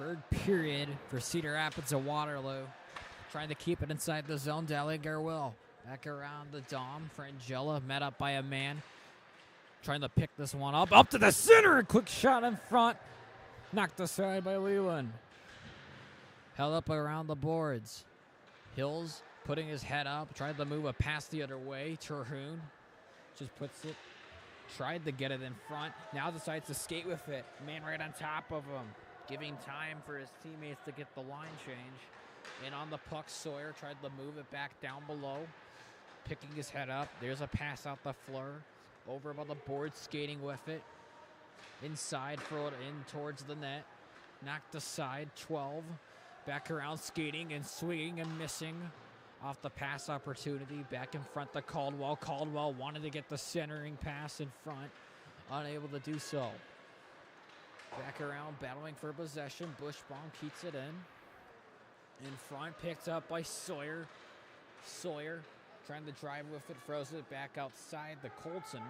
Third period for Cedar Rapids and Waterloo. Trying to keep it inside the zone. Dallinger will. Back around the Dom. Frangella met up by a man. Trying to pick this one up. Up to the center. A quick shot in front. Knocked aside by Leland. Held up around the boards. Hills putting his head up. Tried to move a pass the other way. Terhune just puts it. Tried to get it in front. Now decides to skate with it. Man right on top of him. Giving time for his teammates to get the line change. And on the puck, Sawyer tried to move it back down below. Picking his head up. There's a pass out the floor. Over by the board, skating with it. Inside, throw it in towards the net. Knocked aside, 12. Back around, skating and swinging and missing. Off the pass opportunity. Back in front to Caldwell. Caldwell wanted to get the centering pass in front. Unable to do so. Back around, battling for possession. Bushbaum keeps it in front, picked up by Sawyer. Sawyer trying to drive with it, throws it back outside the Colton.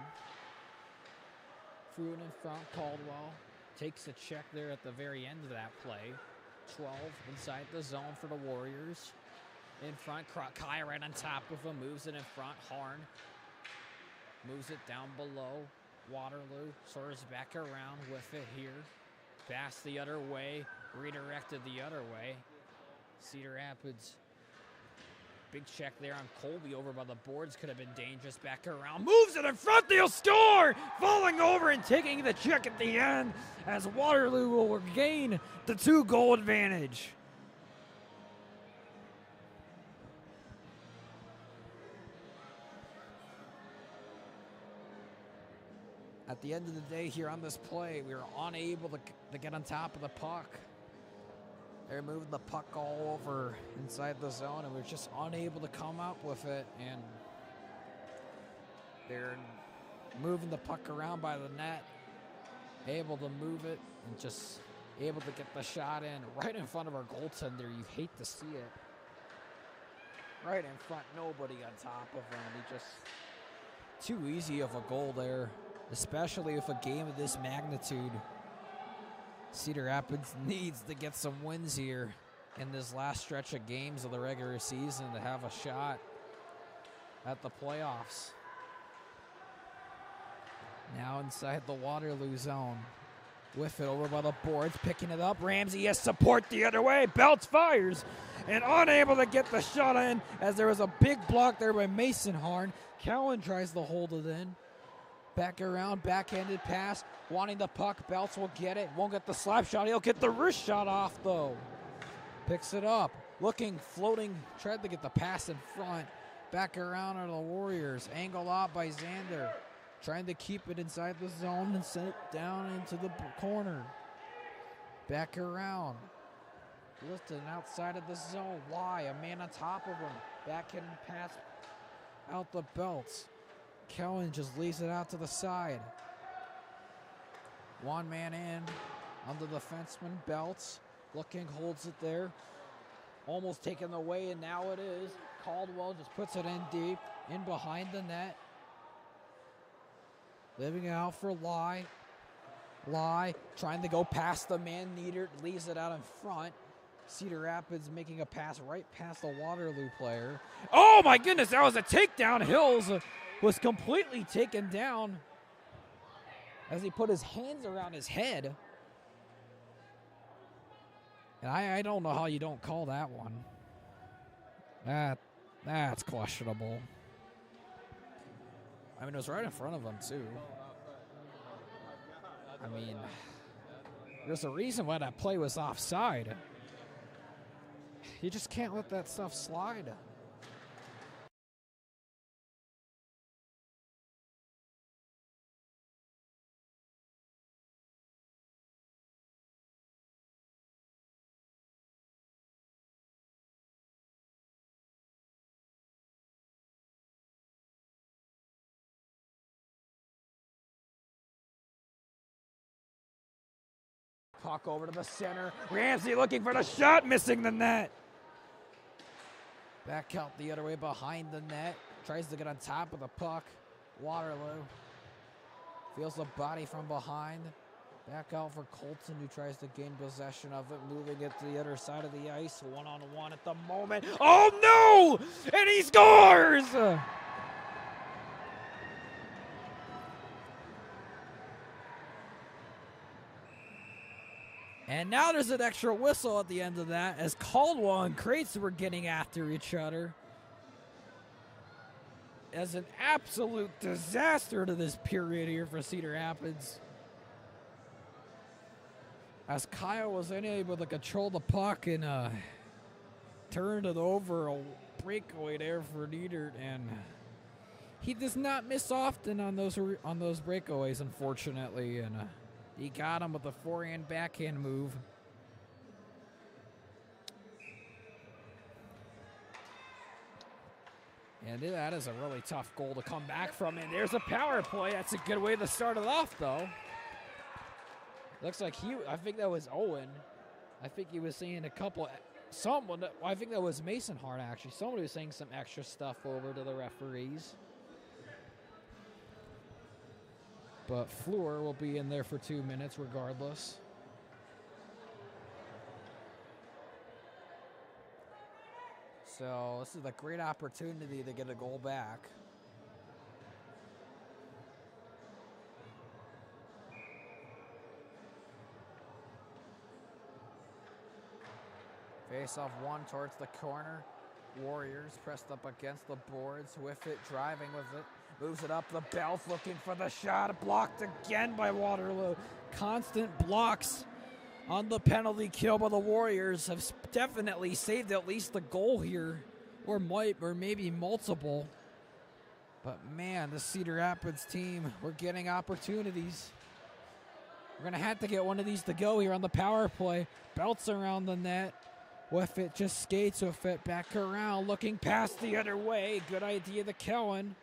Fruin in front, Caldwell takes a check there at the very end of that play. 12 inside the zone for the Warriors. In front, Kai right on top of him, moves it in front. Harn moves it down below. Waterloo soars back around with it here. Pass the other way, redirected the other way. Cedar Rapids, big check there on Colby over by the boards. Could have been dangerous. Back around, moves it in front, they'll score! Falling over and taking the check at the end as Waterloo will regain the 2-goal advantage. At the end of the day here on this play, we were unable to get on top of the puck. They're moving the puck all over inside the zone, and we're just unable to come up with it. And they're moving the puck around by the net, able to move it, and just able to get the shot in right in front of our goaltender. You hate to see it. Right in front, nobody on top of him. He just, too easy of a goal there, especially with a game of this magnitude. Cedar Rapids needs to get some wins here in this last stretch of games of the regular season to have a shot at the playoffs. Now inside the Waterloo zone. With it over by the boards, picking it up. Ramsey has support the other way. Belts fires and unable to get the shot in as there was a big block there by Mason Harn. Cowan tries to hold it in. Back around, backhanded pass, wanting the puck. Belts will get it, won't get the slap shot. He'll get the wrist shot off, though. Picks it up, looking, floating, tried to get the pass in front. Back around are the Warriors. Angle out by Xander. Trying to keep it inside the zone and send it down into the corner. Back around. Lifted outside of the zone. Lie, a man on top of him. Backhand pass out the Belts. Kellen just leaves it out to the side. One man in on the defenseman. Belts looking, holds it there. Almost taken away, and now it is. Caldwell just puts it in deep, in behind the net. Living out for Lie. Lie trying to go past the man. Nieder leaves it out in front. Cedar Rapids making a pass right past the Waterloo player. Oh my goodness, that was a takedown. Hills was completely taken down as he put his hands around his head. And I don't know how you don't call that one. That's questionable. I mean, it was right in front of him, too. I mean, there's a reason why that play was offside. You just can't let that stuff slide. Puck over to the center. Ramsey looking for the shot, missing the net. Back out the other way behind the net. Tries to get on top of the puck. Waterloo feels the body from behind. Back out for Colton, who tries to gain possession of it, moving it to the other side of the ice. One-on-one at the moment. Oh, no! And he scores! And now there's an extra whistle at the end of that as Caldwell and Creighton were getting after each other. As an absolute disaster to this period here for Cedar Rapids. As Kyle was unable to control the puck and turned it over, a breakaway there for Niedert, and he does not miss often on those breakaways, unfortunately, and he got him with a forehand backhand move. And that is a really tough goal to come back from, and there's a power play. That's a good way to start it off, though. Looks like I think that was Owen. I think he was saying I think that was Mason Hart, actually. Somebody was saying some extra stuff over to the referees. But Fleur will be in there for 2 minutes regardless. So this is a great opportunity to get a goal back. Face off one towards the corner. Warriors pressed up against the boards with it, driving with it. Moves it up the belt, looking for the shot. Blocked again by Waterloo. Constant blocks on the penalty kill by the Warriors have definitely saved at least the goal here. Or maybe multiple. But man, the Cedar Rapids team, we're getting opportunities. We're going to have to get one of these to go here on the power play. Belts around the net. With it, just skates with it, back around, looking past the other way. Good idea to Kellen.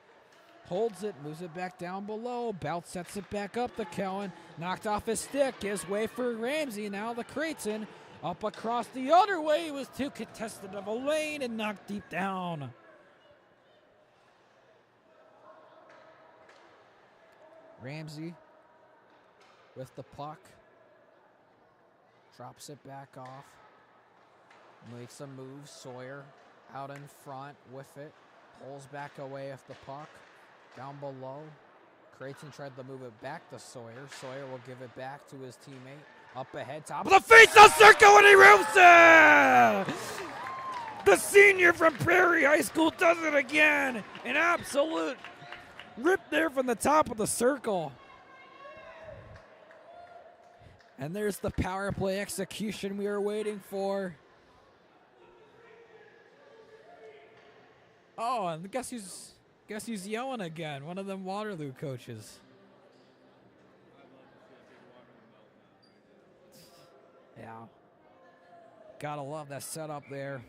Holds it, moves it back down below. Bout sets it back up to Kellen. Knocked off his stick, gives way for Ramsey. Now the Creighton. Up across the other way. It was too contested of a lane and knocked deep down. Ramsey with the puck. Drops it back off. Makes a move. Sawyer out in front with it. Pulls back away with the puck. Down below. Creighton tried to move it back to Sawyer. Sawyer will give it back to his teammate. Up ahead, top of the face, the circle, and he rooms it! The senior from Prairie High School does it again. An absolute rip there from the top of the circle. And there's the power play execution we were waiting for. Oh, and guess who's yelling again? One of them Waterloo coaches. Yeah. Gotta love that setup there.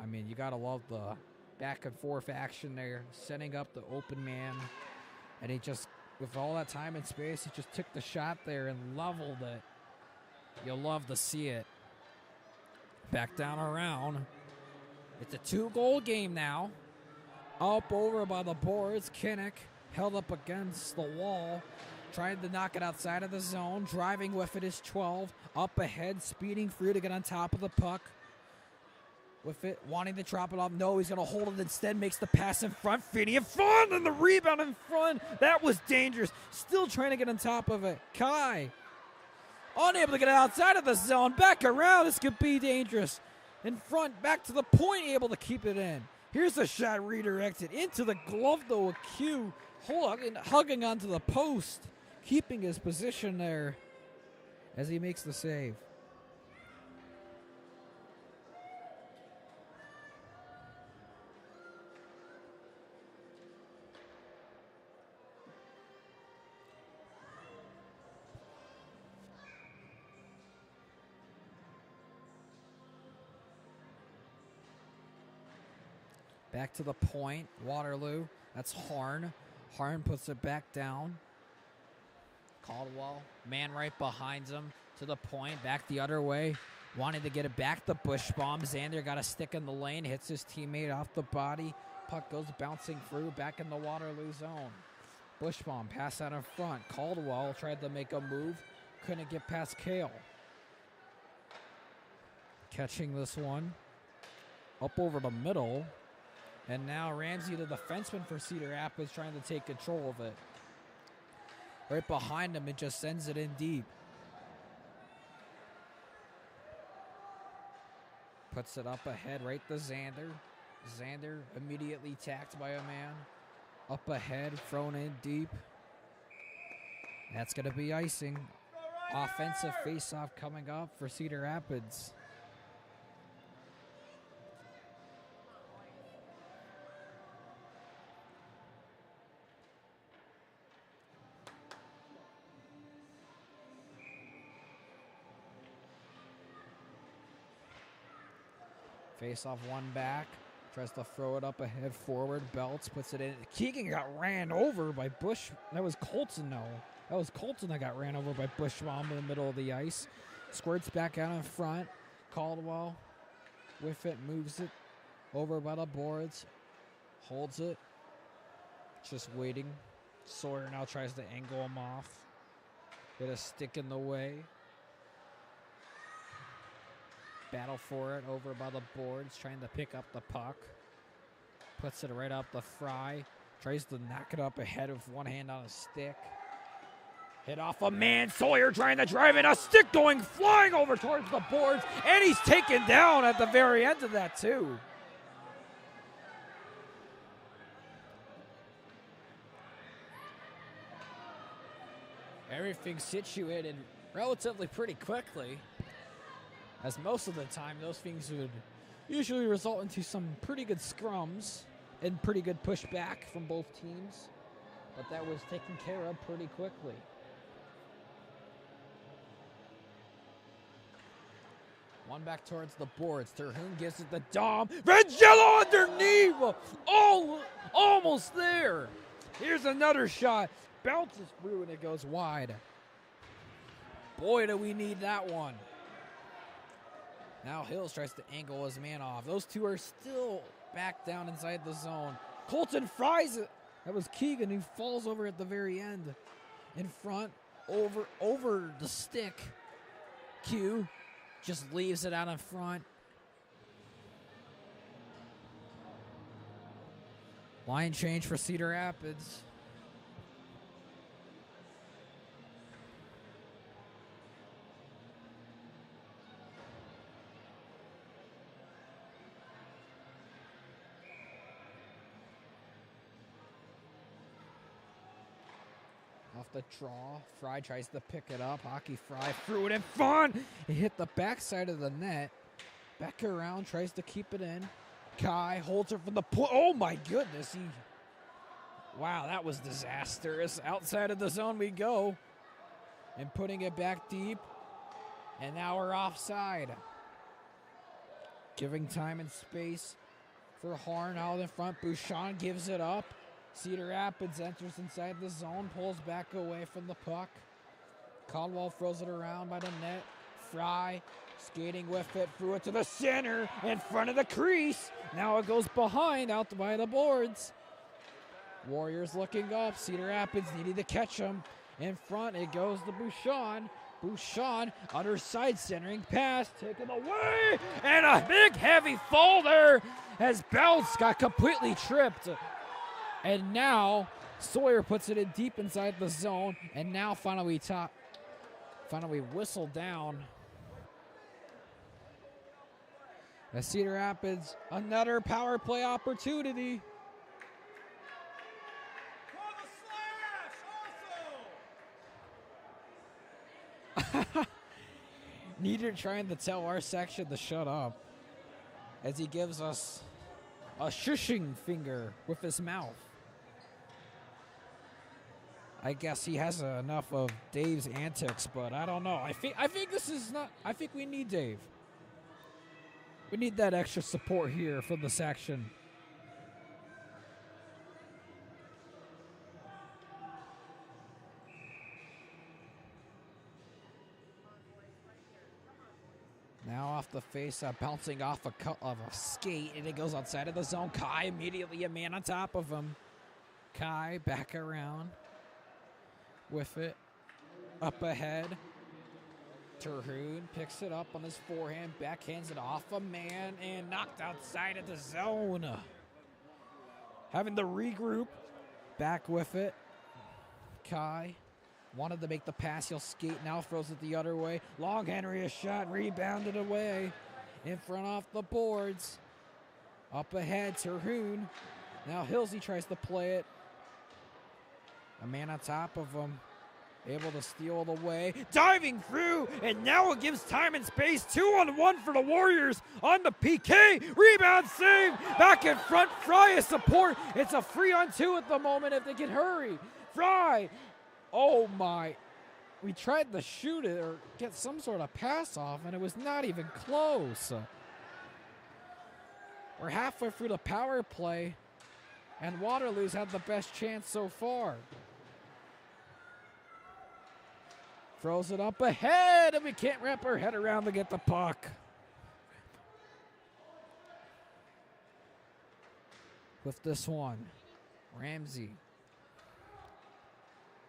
I mean, you gotta love the back and forth action there, setting up the open man. And he just, with all that time and space, he just took the shot there and leveled it. You'll love to see it. Back down around. It's a 2-goal game now. Up over by the boards. Kinnick held up against the wall. Tried to knock it outside of the zone. Driving with it is 12. Up ahead, speeding through to get on top of the puck. With it, wanting to drop it off. No, he's going to hold it instead. Makes the pass in front. Finney in front, and the rebound in front. That was dangerous. Still trying to get on top of it. Kai, unable to get it outside of the zone. Back around. This could be dangerous. In front, back to the point, able to keep it in. Here's a shot redirected into the glove, though, with Q hugging onto the post. Keeping his position there as he makes the save. Back to the point, Waterloo. That's Harn. Harn puts it back down. Caldwell, man right behind him to the point, back the other way. Wanted to get it back to Bushbaum. Xander got a stick in the lane, hits his teammate off the body. Puck goes bouncing through, back in the Waterloo zone. Bushbaum pass out in front. Caldwell tried to make a move. Couldn't get past Kale. Catching this one. Up over the middle. And now Ramsey, the defenseman for Cedar Rapids, trying to take control of it. Right behind him, it just sends it in deep. Puts it up ahead right to Xander. Xander immediately tacked by a man. Up ahead, thrown in deep. That's going to be icing. Offensive faceoff coming up for Cedar Rapids. Face off one back. Tries to throw it up ahead forward. Belts puts it in. Keegan got ran over by Bush. That was Colton, no. That was Colton that got ran over by Bushbaum in the middle of the ice. Squirts back out in front. Caldwell with it, moves it over by the boards. Holds it. Just waiting. Sawyer now tries to angle him off. Get a stick in the way. Battle for it over by the boards, trying to pick up the puck. Puts it right up the Fry. Tries to knock it up ahead with one hand on a stick. Hit off a man. Sawyer trying to drive in. A stick going flying over towards the boards. And he's taken down at the very end of that too. Everything's situated relatively pretty quickly. As most of the time, those things would usually result into some pretty good scrums and pretty good pushback from both teams. But that was taken care of pretty quickly. One back towards the boards. Terhune gives it the Dom. Vangelo underneath! Almost there. Here's another shot. Bounces through and it goes wide. Boy, do we need that one. Now Hills tries to angle his man off. Those two are still back down inside the zone. Colton fries it. That was Keegan who falls over at the very end. In front, over the stick. Q just leaves it out in front. Line change for Cedar Rapids. Off the draw, Fry tries to pick it up. Hockey Fry threw it in front. It hit the backside of the net. Back around, tries to keep it in. Kai holds it from the point. Oh my goodness. Wow, that was disastrous. Outside of the zone we go. And putting it back deep. And now we're offside. Giving time and space for Harn out in front. Bouchon gives it up. Cedar Rapids enters inside the zone, pulls back away from the puck. Caldwell throws it around by the net. Fry skating with it, threw it to the center in front of the crease. Now it goes behind, out by the boards. Warriors looking up. Cedar Rapids needing to catch him. In front, it goes to Bouchon. Bouchon, other side centering pass, taken away. And a big heavy fall there as Bounce got completely tripped. And now Sawyer puts it in deep inside the zone. And now finally whistled down. As Cedar Rapids, another power play opportunity. Nieder trying to tell our section to shut up as he gives us a shushing finger with his mouth. I guess he has enough of Dave's antics, but I don't know. I think this is not. I think we need Dave. We need that extra support here from the section. Now off the face, bouncing off of a skate, and it goes outside of the zone. Kai immediately a man on top of him. Kai back around. with it. Up ahead. Terhune picks it up on his forehand, backhands it off a man, and knocked outside of the zone. Having to regroup. Back with it. Kai wanted to make the pass. He'll skate now, throws it the other way. Long Henry, a shot, rebounded away. In front off the boards. Up ahead, Terhune. Now Hilsey tries to play it. A man on top of him. Able to steal it away. Diving through, and now it gives time and space. 2-on-1 for the Warriors on the PK. Rebound save. Back in front, Fry is support. It's a 3-on-2 at the moment if they can hurry. Fry. Oh my. We tried to shoot it or get some sort of pass off, and it was not even close. We're halfway through the power play, and Waterloo's had the best chance so far. Throws it up ahead, and we can't wrap our head around to get the puck. With this one, Ramsey.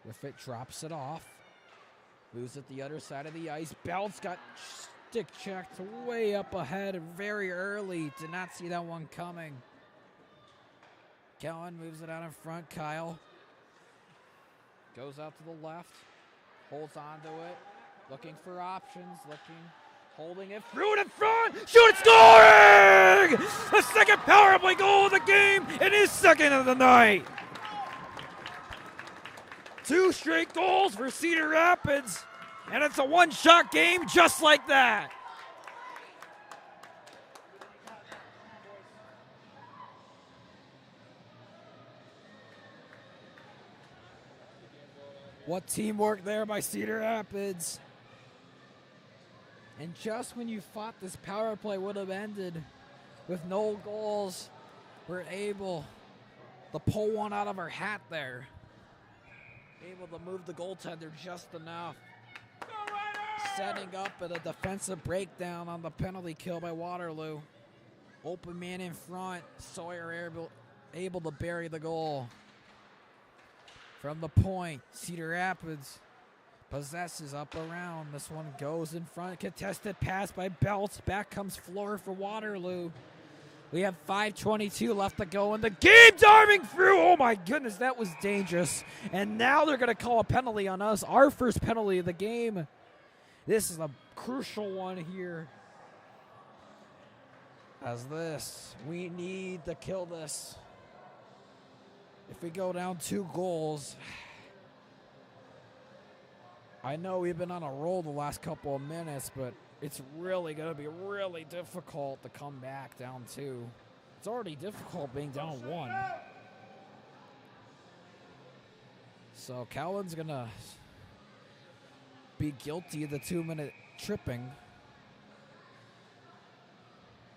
With it, drops it off. Moves it the other side of the ice. Belts got stick checked way up ahead very early. Did not see that one coming. Kellen moves it out in front. Kyle goes out to the left. Holds on to it, looking for options, holding it, threw it in front, shoot it, scoring! The second power play goal of the game, and his second of the night. 2 straight goals for Cedar Rapids, and it's a one-shot game just like that. What teamwork there by Cedar Rapids. And just when you thought this power play would have ended with no goals, we're able to pull one out of our hat there. Able to move the goaltender just enough. Setting up at a defensive breakdown on the penalty kill by Waterloo. Open man in front. Sawyer able to bury the goal. From the point, Cedar Rapids possesses up around. This one goes in front. Contested pass by Belts. Back comes Floor for Waterloo. We have 5:22 left to go in the game. Diving through. Oh my goodness, that was dangerous. And now they're going to call a penalty on us. Our first penalty of the game. This is a crucial one here. We need to kill this. If we go down 2 goals, I know we've been on a roll the last couple of minutes, but it's really going to be really difficult to come back down 2. It's already difficult being down 1. So Cowan's going to be guilty of the 2-minute tripping.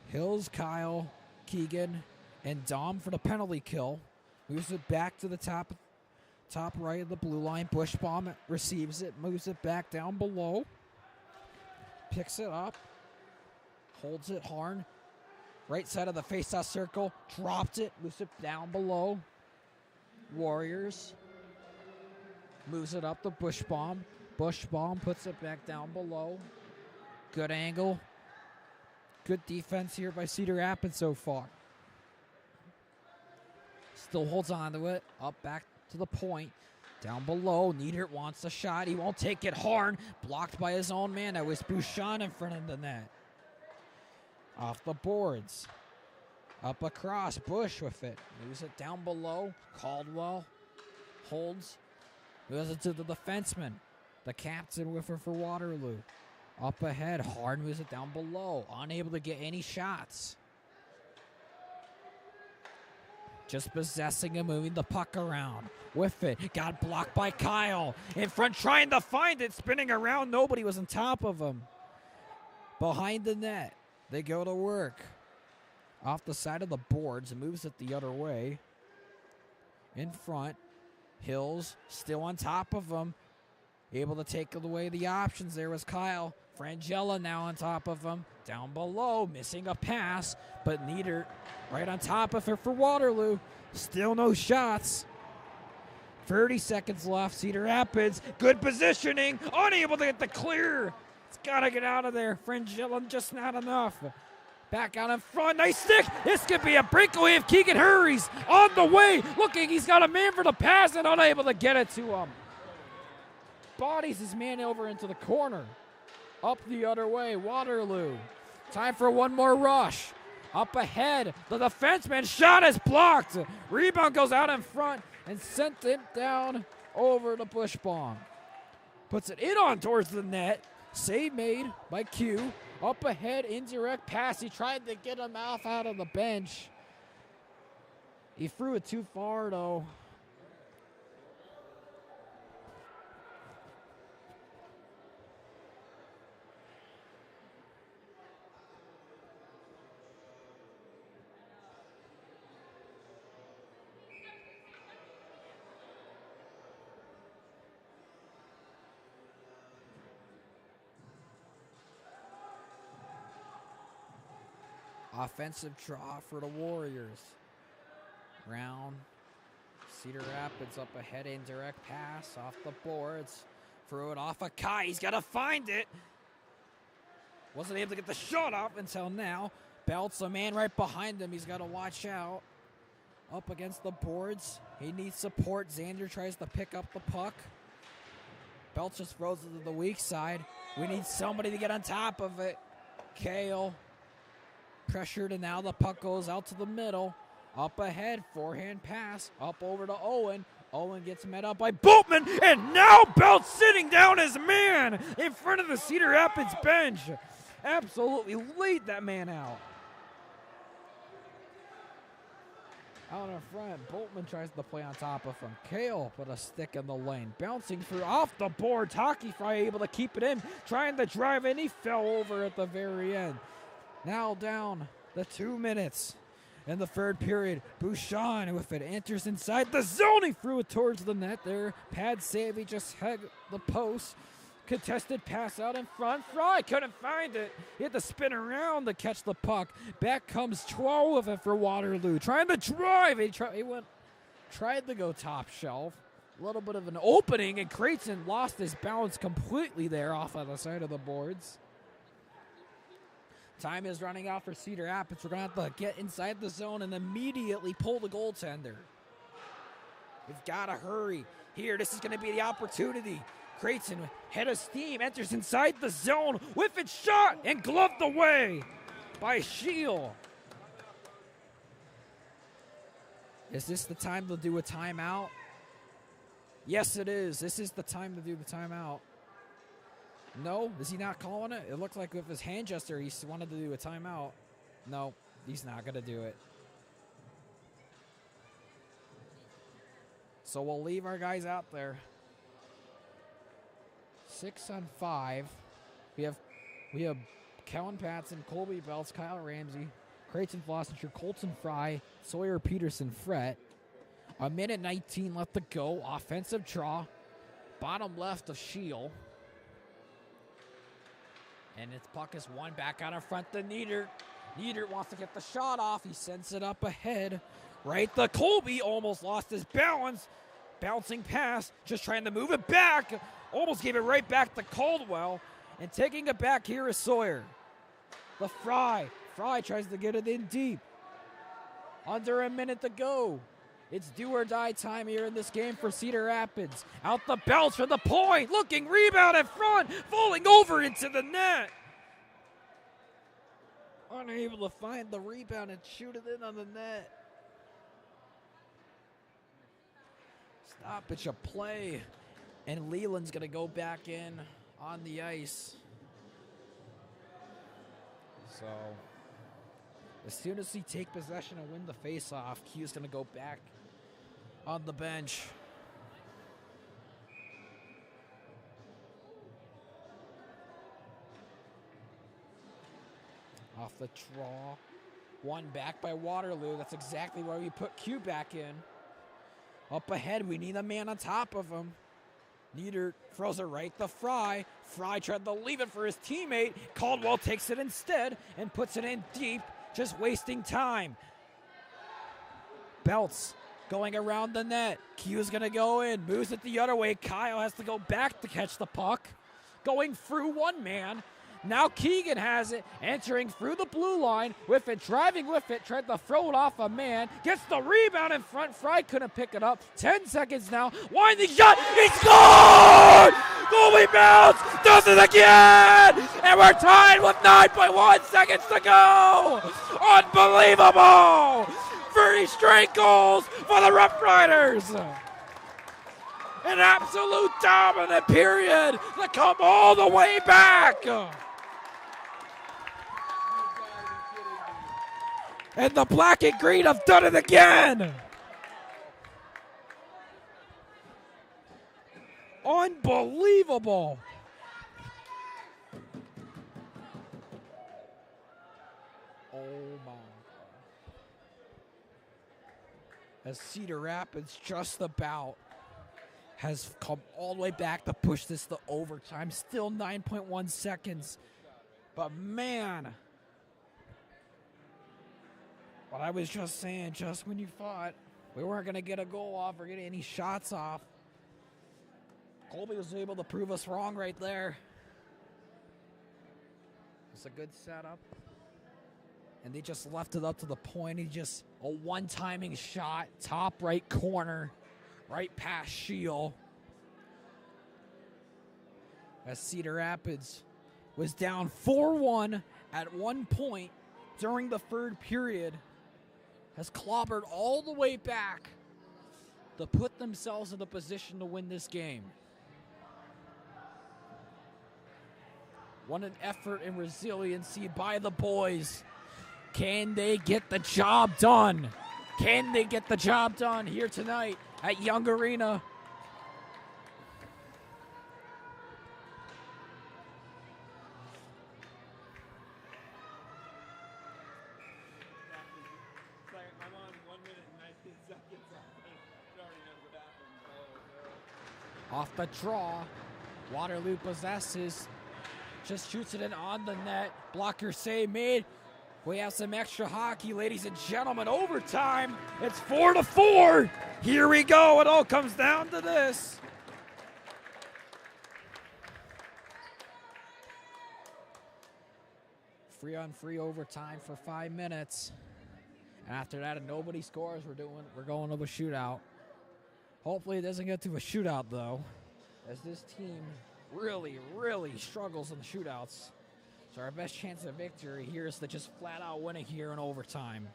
Hills, Kyle, Keegan, and Dom for the penalty kill. Moves it back to the top right of the blue line. Bushbaum receives it, moves it back down below. Picks it up. Holds it, Harn. Right side of the faceoff circle. Dropped it, moves it down below. Warriors. Moves it up to Bushbaum. Bushbaum puts it back down below. Good angle. Good defense here by Cedar Rapids so far. Still holds on to it. Up back to the point. Down below. Niedert wants a shot. He won't take it. Harn blocked by his own man. That was Bouchon in front of the net. Off the boards. Up across. Bush with it. Moves it down below. Caldwell holds. Moves it to the defenseman. The captain with her for Waterloo. Up ahead. Harn moves it down below. Unable to get any shots. Just possessing and moving the puck around. With it. Got blocked by Kyle. In front trying to find it. Spinning around. Nobody was on top of him. Behind the net. They go to work. Off the side of the boards. Moves it the other way. In front. Hills still on top of him. Able to take away the options. There was Kyle. Frangella now on top of him. Down below. Missing a pass. But Nieder right on top of her for Waterloo. Still no shots. 30 seconds left. Cedar Rapids, good positioning, unable to get the clear. It's got to get out of there. Frangilla just not enough. Back out in front, nice stick. This could be a breakaway if Keegan hurries. On the way, looking, he's got a man for the pass and unable to get it to him. Bodies his man over into the corner. Up the other way, Waterloo. Time for one more rush. Up ahead, the defenseman shot is blocked. Rebound goes out in front and sent it down over the Bushbaum. Puts it in on towards the net. Save made by Q. Up ahead, indirect pass. He tried to get him out of the bench. He threw it too far, though. Offensive draw for the Warriors. Brown, Cedar Rapids up ahead, indirect pass off the boards. Throw it off of Kai. He's got to find it. Wasn't able to get the shot off until now. Belts a man right behind him. He's got to watch out. Up against the boards. He needs support. Xander tries to pick up the puck. Belts just throws it to the weak side. We need somebody to get on top of it. Kale. Pressured, and now the puck goes out to the middle. Up ahead, forehand pass. Up over to Owen. Owen gets met up by Boltman, and now Belt sitting down his man in front of the Cedar Rapids bench. Absolutely laid that man out. Out in front, Boltman tries to play on top of him. Kale put a stick in the lane. Bouncing through off the board. Taki Fry able to keep it in. Trying to drive in. He fell over at the very end. Now down the 2 minutes in the third period. Bouchon with it enters inside the zone. He threw it towards the net there. Pad save. He just had the post. Contested pass out in front. Fry couldn't find it. He had to spin around to catch the puck. Back comes 12 of it for Waterloo. Trying to drive. He tried to go top shelf. A little bit of an opening, and Creighton lost his balance completely there off of the side of the boards. Time is running out for Cedar Rapids. We're going to have to get inside the zone and immediately pull the goaltender. We've got to hurry. Here, this is going to be the opportunity. Creighton, head of steam, enters inside the zone with its shot and gloved away by Shield. Is this the time to do a timeout? Yes, it is. This is the time to do the timeout. No, is he not calling it? It looked like with his hand gesture, he wanted to do a timeout. No, he's not going to do it. So we'll leave our guys out there. 6 on 5. We have Kellen Patson, Colby Belts, Kyle Ramsey, Creighton Flossinger, Colton Fry, Sawyer Peterson, Fret. 1:19 left to go. Offensive draw. Bottom left of Shield. And its puck is won back out in front to Niedert. Niedert wants to get the shot off. He sends it up ahead. Right to Colby. Almost lost his balance. Bouncing pass. Just trying to move it back. Almost gave it right back to Caldwell. And taking it back here is Sawyer. The Fry. Fry tries to get it in deep. Under a minute to go. It's do or die time here in this game for Cedar Rapids. Out the Belts from the point. Looking, rebound in front. Falling over into the net. Unable to find the rebound and shoot it in on the net. Stoppage of play. And Leland's going to go back in on the ice. So, as soon as he take possession and win the faceoff, Q's going to go back on the bench. Off the draw. One back by Waterloo. That's exactly why we put Q back in. Up ahead, we need a man on top of him. Nieder throws it right to Fry. Fry tried to leave it for his teammate. Caldwell takes it instead and puts it in deep, just wasting time. Belts Going around the net. Q's going to go in. Moves it the other way. Kyle has to go back to catch the puck. Going through one man. Now Keegan has it, entering through the blue line with it, driving with it, tried to throw it off a man, gets the rebound in front, Fry couldn't pick it up, 10 seconds now, winding shot, he scored! Goalie bounce, does it again! And we're tied with 9.1 seconds to go! Unbelievable! 30 straight goals for the RoughRiders! An absolute dominant period to come all the way back! And the black and green have done it again! Unbelievable! Oh my. As Cedar Rapids just about has come all the way back to push this to overtime. Still 9.1 seconds. But man, what I was just saying, just when you thought we weren't going to get a goal off or get any shots off, Colby was able to prove us wrong right there. It's a good setup. And they just left it up to the point. He just a one-timing shot, top right corner, right past Shield. As Cedar Rapids was down 4-1 at one point during the third period, has clobbered all the way back to put themselves in a position to win this game. What an effort and resiliency by the boys. Can they get the job done? Can they get the job done here tonight at Young Arena? I'm on 1 minute and 19 seconds. I already know what happened. Off the draw, Waterloo possesses, just shoots it in on the net. Blocker save made. We have some extra hockey, ladies and gentlemen. Overtime. It's 4-4. Here we go. It all comes down to this. Free overtime for 5 minutes. And after that, if nobody scores, we're going to a shootout. Hopefully it doesn't get to a shootout though, as this team really, really struggles in the shootouts. So our best chance of victory here is to just flat out win it here in overtime.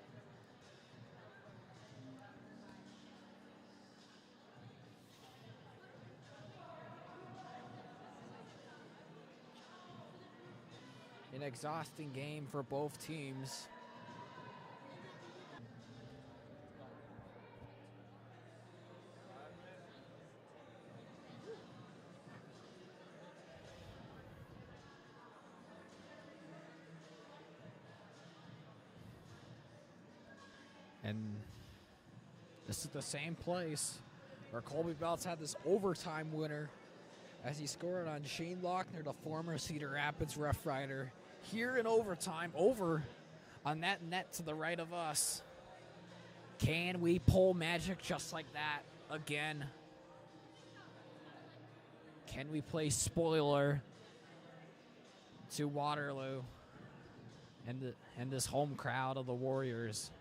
An exhausting game for both teams. And this is the same place where Colby Belts had this overtime winner as he scored on Shane Lochner, the former Cedar Rapids RoughRider, here in overtime, over on that net to the right of us. Can we pull magic just like that again? Can we play spoiler to Waterloo and this home crowd of the Warriors?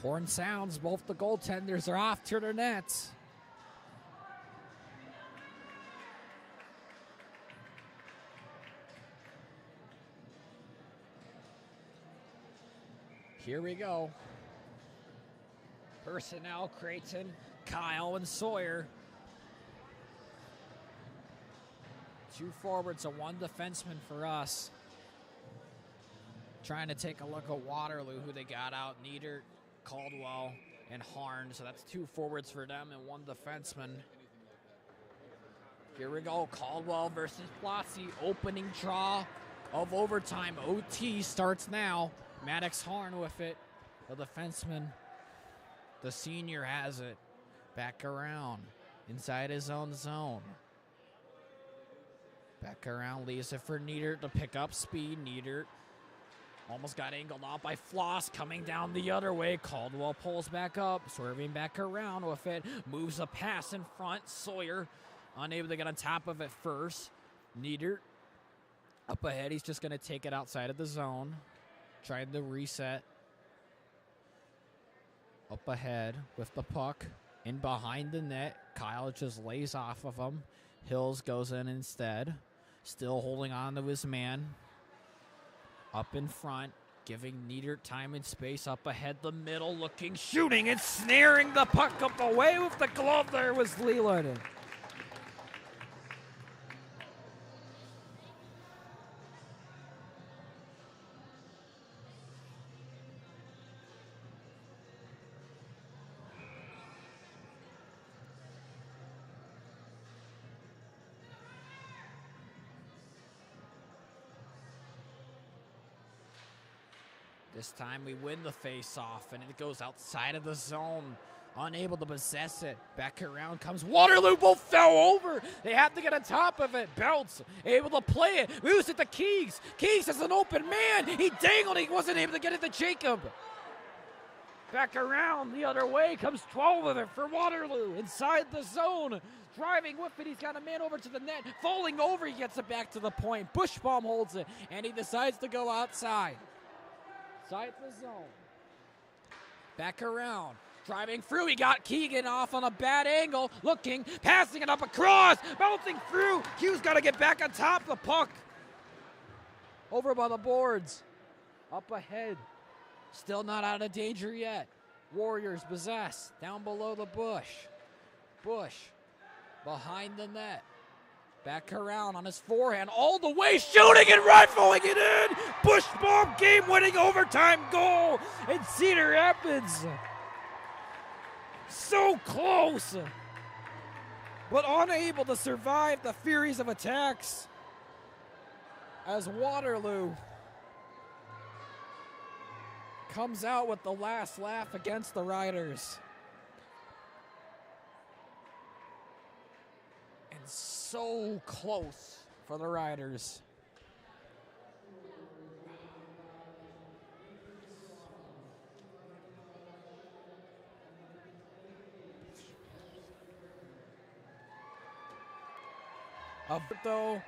Horn sounds, both the goaltenders are off to their nets. Here we go. Personnel, Creighton, Kyle, and Sawyer. 2 forwards and 1 defenseman for us. Trying to take a look at Waterloo, who they got out. Nieder, Caldwell, and Harn. So that's 2 forwards for them and 1 defenseman. Here we go. Caldwell versus Flossie. Opening draw of overtime. OT starts now. Maddox Harn with it. The defenseman. The senior has it. Back around. Inside his own zone. Back around. Leaves it for Nieder to pick up speed. Nieder almost got angled off by Floss. Coming down the other way. Caldwell pulls back up. Swerving back around with it. Moves a pass in front. Sawyer unable to get on top of it first. Nieder up ahead. He's just going to take it outside of the zone. Trying to reset. Up ahead with the puck. In behind the net. Kyle just lays off of him. Hills goes in instead. Still holding on to his man. Up in front. Giving Nieder time and space. Up ahead the middle. Looking, shooting, and snaring the puck up away with the glove. There was Leland. This time we win the face-off, and it goes outside of the zone. Unable to possess it. Back around comes Waterloo. Both fell over. They have to get on top of it. Belts able to play it. Moves it to Keegs. Keegs is an open man. He dangled. He wasn't able to get it to Jacob. Back around the other way comes 12 of it for Waterloo. Inside the zone. Driving with it. He's got a man over to the net. Falling over. He gets it back to the point. Bushbaum holds it, and he decides to go outside. Side the zone. Back around. Driving through. He got Keegan off on a bad angle. Looking. Passing it up across. Bouncing through. Hughes got to get back on top of the puck. Over by the boards. Up ahead. Still not out of danger yet. Warriors possess. Down below the bush. Bush. Behind the net. Back around on his forehand, all the way, shooting and rifling it in. Bushbaum game-winning overtime goal in Cedar Rapids. So close, but unable to survive the furies of attacks as Waterloo comes out with the last laugh against the Riders. So close for the Riders. Though